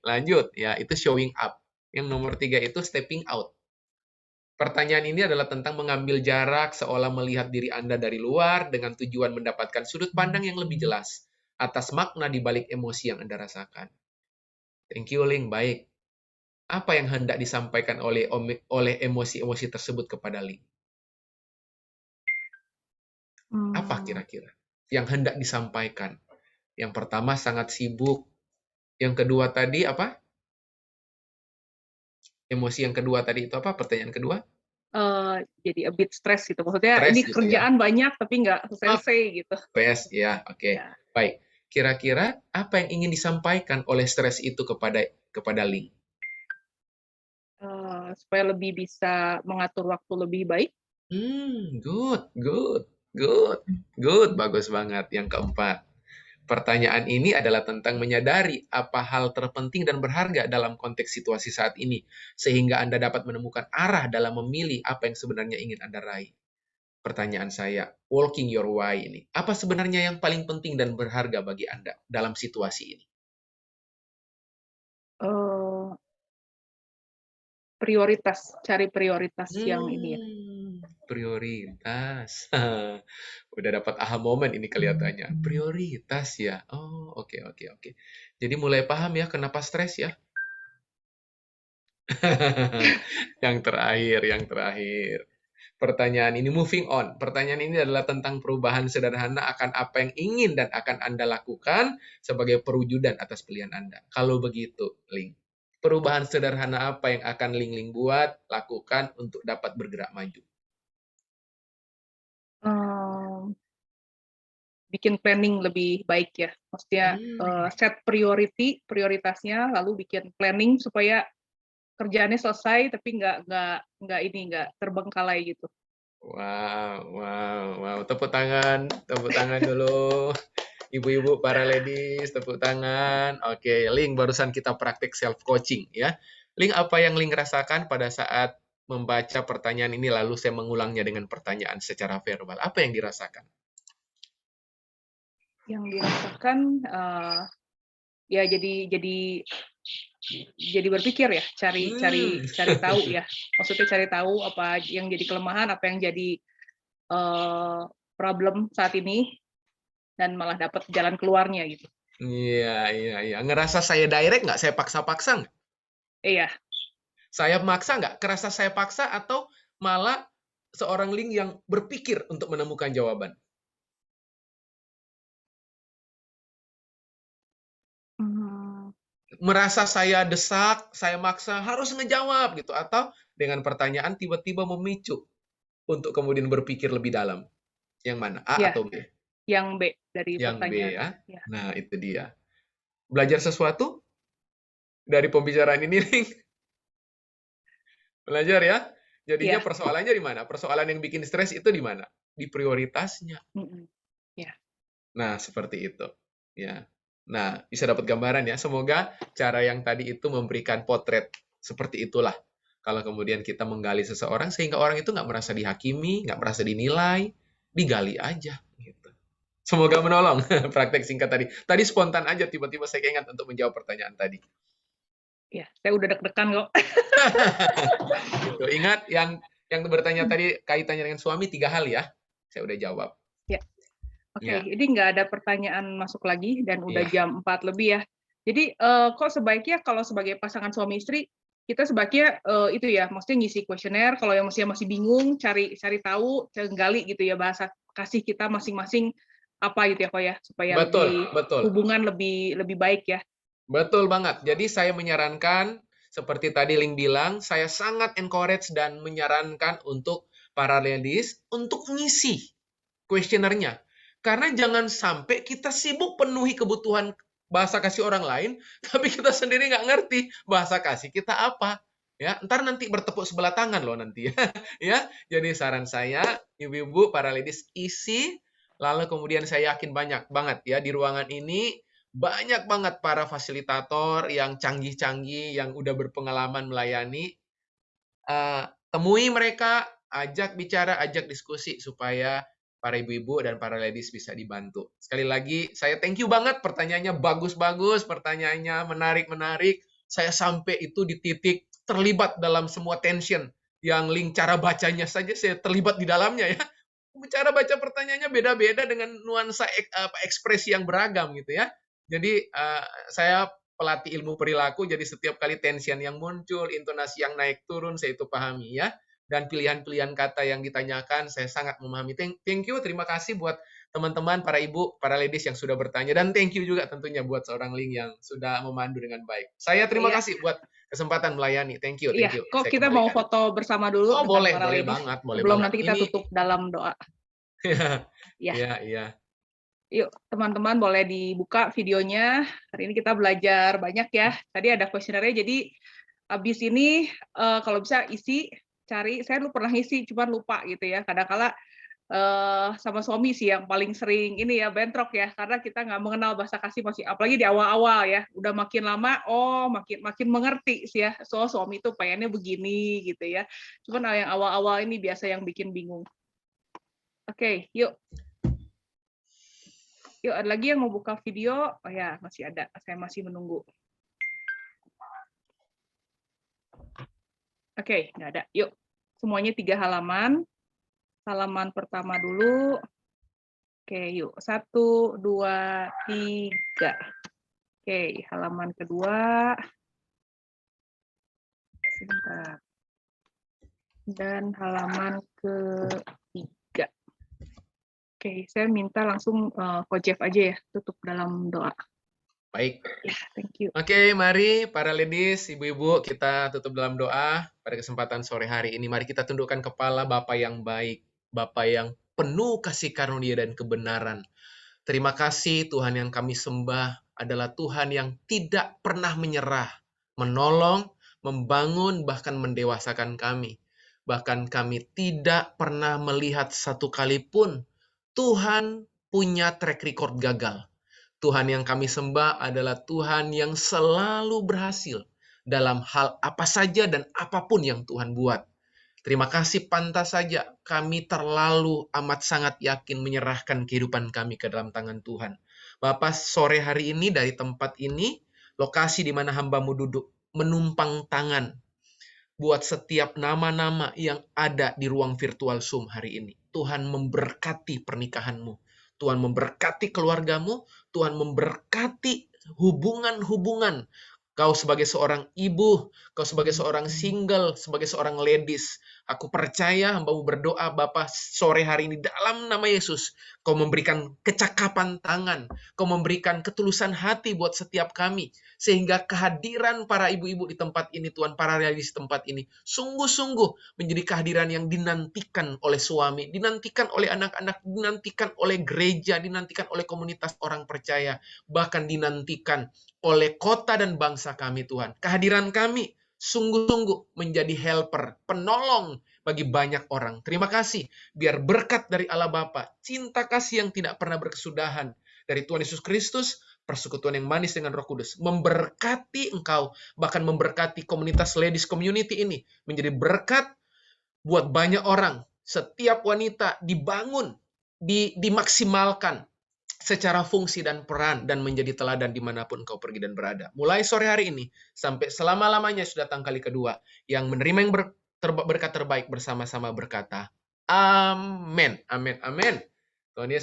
Lanjut ya, itu showing up. Yang nomor 3 itu stepping out. Pertanyaan ini adalah tentang mengambil jarak seolah melihat diri Anda dari luar dengan tujuan mendapatkan sudut pandang yang lebih jelas atas makna di balik emosi yang Anda rasakan. Thank you, Ling. Baik. Apa yang hendak disampaikan oleh emosi-emosi tersebut kepada Ling? Apa kira-kira yang hendak disampaikan? Yang pertama sangat sibuk. Yang kedua tadi apa? Emosi yang kedua tadi itu apa? Pertanyaan kedua? Jadi a bit stress gitu. Maksudnya Stres ini gitu ya. kerjaan banyak tapi nggak selesai gitu. Stres ya, oke. Ya. Baik. Kira-kira apa yang ingin disampaikan oleh stres itu kepada Ling? Supaya lebih bisa mengatur waktu lebih baik. Good. Bagus banget. Yang keempat. Pertanyaan ini adalah tentang menyadari apa hal terpenting dan berharga dalam konteks situasi saat ini, sehingga Anda dapat menemukan arah dalam memilih apa yang sebenarnya ingin Anda raih. Pertanyaan saya, walking your why ini, apa sebenarnya yang paling penting dan berharga bagi Anda dalam situasi ini? Eh, Prioritas, cari prioritas yang ini ya. Prioritas. Udah dapat aha moment ini kelihatannya. Prioritas ya. Oh, oke oke oke. Jadi mulai paham ya kenapa stres ya. Yang terakhir, yang terakhir. Pertanyaan ini moving on. Pertanyaan ini adalah tentang perubahan sederhana akan apa yang ingin dan akan Anda lakukan sebagai perwujudan atas pilihan Anda. Kalau begitu, Ling. Perubahan sederhana apa yang akan Ling buat, lakukan untuk dapat bergerak maju? Eee, bikin planning lebih baik ya. Maksudnya, Hmm. set prioritasnya, lalu bikin planning supaya kerjaannya selesai tapi nggak ini, nggak terbengkalai gitu. Wow, wow, wow. Tepuk tangan dulu. Ibu-ibu, para ladies, tepuk tangan. Oke, Ling, barusan kita praktik self-coaching ya. Ling, apa yang Ling rasakan pada saat membaca pertanyaan ini, lalu saya mengulangnya dengan pertanyaan secara verbal. Apa yang dirasakan? Yang dirasakan, ya jadi berpikir ya, cari cari Hmm. cari tahu ya. Maksudnya cari tahu apa yang jadi kelemahan, apa yang jadi, problem saat ini, dan malah dapat jalan keluarnya gitu. Iya, iya, iya. Ngerasa saya direct nggak? Saya paksa-paksa nggak? Iya, Saya maksa nggak? Kerasa saya paksa atau malah seorang Ling yang berpikir untuk menemukan jawaban? mmm, Merasa saya desak, saya maksa harus ngejawab gitu, atau dengan pertanyaan tiba-tiba memicu untuk kemudian berpikir lebih dalam. Yang mana? A iya, atau B? yang B dari Yang B pertanyaan. ya. Ya, Nah, itu dia. Belajar sesuatu dari pembicaraan ini, Ling. Belajar ya. Jadinya iya, persoalannya di mana? Persoalan yang bikin stres itu di mana? Di prioritasnya. mhm, iya. Nah, seperti itu. Ya. Nah, bisa dapat gambaran ya. Semoga cara yang tadi itu memberikan potret seperti itulah. Kalau kemudian kita menggali seseorang sehingga orang itu nggak merasa dihakimi, nggak merasa dinilai, digali aja. Gitu. Semoga menolong praktek singkat tadi. Tadi spontan aja tiba-tiba saya ingat untuk menjawab pertanyaan tadi. Iya, saya udah deg-degan kok. Gitu. Ingat yang bertanya tadi kaitannya dengan suami 3 hal ya. Saya udah jawab. Ya, oke, Ya, ini nggak ada pertanyaan masuk lagi dan udah iya. jam 4 lebih ya. Jadi, kok sebaiknya kalau sebagai pasangan suami istri, kita sebaiknya, itu ya, maksudnya ngisi kuesioner, kalau yang masih bingung, cari cari tahu, gali gitu ya, bahasa kasih kita masing-masing apa gitu ya, kok ya, supaya Betul, lebih betul. hubungan lebih lebih baik ya. Betul banget. Jadi saya menyarankan, seperti tadi Ling bilang, saya sangat encourage dan menyarankan untuk para ladies untuk ngisi kuesionernya. Karena jangan sampai kita sibuk penuhi kebutuhan bahasa kasih orang lain, tapi kita sendiri nggak ngerti bahasa kasih kita apa. Ya, ntar nanti bertepuk sebelah tangan loh nanti ya. Ya, jadi saran saya, ibu-ibu, para ladies isi, lalu kemudian saya yakin banyak banget ya di ruangan ini banyak banget para fasilitator yang canggih-canggih, yang udah berpengalaman melayani. Temui mereka, ajak bicara, ajak diskusi supaya para ibu-ibu dan para ladies bisa dibantu. Sekali lagi, saya thank you banget pertanyaannya bagus-bagus, pertanyaannya menarik-menarik. Saya sampai itu di titik terlibat dalam semua tension. Yang link cara bacanya saja saya terlibat di dalamnya ya. Cara baca pertanyaannya beda-beda dengan nuansa ekspresi yang beragam gitu ya. Jadi saya pelatih ilmu perilaku, jadi setiap kali tension yang muncul, intonasi yang naik turun, saya itu pahami ya. Dan pilihan-pilihan kata yang ditanyakan, saya sangat memahami. Thank you, terima kasih buat teman-teman, para ibu, para ladies yang sudah bertanya. Dan thank you juga tentunya buat seorang Ling yang sudah memandu dengan baik. Saya terima Iya, kasih buat kesempatan melayani. Thank you, iya. thank you. Kok Saya kita mau kembalikan. foto bersama dulu Oh, dengan boleh, para boleh ladies, banget, boleh sebelum banget. nanti kita Ini, tutup dalam doa. Ya. iya, iya. Yuk, teman-teman boleh dibuka videonya. Hari ini kita belajar banyak ya. Tadi ada kuesionernya, jadi habis ini kalau bisa isi, cari. Saya dulu pernah isi, cuman lupa gitu ya. Kadang-kala sama suami sih yang paling sering ini ya bentrok ya, karena kita nggak mengenal bahasa kasih masih, apalagi di awal-awal ya. Udah makin lama, oh makin makin mengerti sih ya. So suami itu pengennya begini gitu ya. Cuman yang awal-awal ini biasa yang bikin bingung. Oke, yuk. Yuk, ada lagi yang mau buka video? Oh ya, masih ada. Saya masih menunggu. Oke, nggak ada. Yuk, semuanya 3 halaman. Halaman pertama dulu. Oke, yuk. 1, 2, 3. Oke, halaman kedua. Sebentar. Dan halaman ketiga. Oke, saya minta langsung Coach Jeff aja ya, tutup dalam doa. Baik. Ya, thank you. Oke, mari para ladies, ibu-ibu, kita tutup dalam doa pada kesempatan sore hari ini. Mari kita tundukkan kepala Bapa yang baik, Bapa yang penuh kasih karunia dan kebenaran. Terima kasih Tuhan yang kami sembah adalah Tuhan yang tidak pernah menyerah, menolong, membangun, bahkan mendewasakan kami. Bahkan kami tidak pernah melihat satu kali pun Tuhan punya track record gagal. Tuhan yang kami sembah adalah Tuhan yang selalu berhasil dalam hal apa saja dan apapun yang Tuhan buat. Terima kasih, pantas saja kami terlalu amat sangat yakin menyerahkan kehidupan kami ke dalam tangan Tuhan. Bapak, sore hari ini dari tempat ini, lokasi di mana hamba-Mu duduk, menumpang tangan buat setiap nama-nama yang ada di ruang virtual Zoom hari ini. Tuhan memberkati pernikahanmu. Tuhan memberkati keluargamu. Tuhan memberkati hubungan-hubungan. Kau sebagai seorang ibu, kau sebagai seorang single, sebagai seorang ladies. Aku percaya hamba-Mu berdoa Bapa sore hari ini dalam nama Yesus. Kau memberikan kecakapan tangan. Kau memberikan ketulusan hati buat setiap kami. Sehingga kehadiran para ibu-ibu di tempat ini, Tuhan, para ladies di tempat ini, sungguh-sungguh menjadi kehadiran yang dinantikan oleh suami, dinantikan oleh anak-anak, dinantikan oleh gereja, dinantikan oleh komunitas orang percaya, bahkan dinantikan oleh kota dan bangsa kami, Tuhan. Kehadiran kami sungguh-sungguh menjadi helper, penolong bagi banyak orang. Terima kasih, biar berkat dari Allah Bapa, cinta kasih yang tidak pernah berkesudahan dari Tuhan Yesus Kristus, persekutuan yang manis dengan Roh Kudus, memberkati engkau, bahkan memberkati komunitas ladies community ini, menjadi berkat buat banyak orang. Setiap wanita dibangun, dimaksimalkan secara fungsi dan peran, dan menjadi teladan dimanapun kau pergi dan berada. Mulai sore hari ini, sampai selama-lamanya sudah datang kali kedua, yang menerima yang berkat terbaik bersama-sama berkata, Amin. Amin. Amin. Tuhan Yesus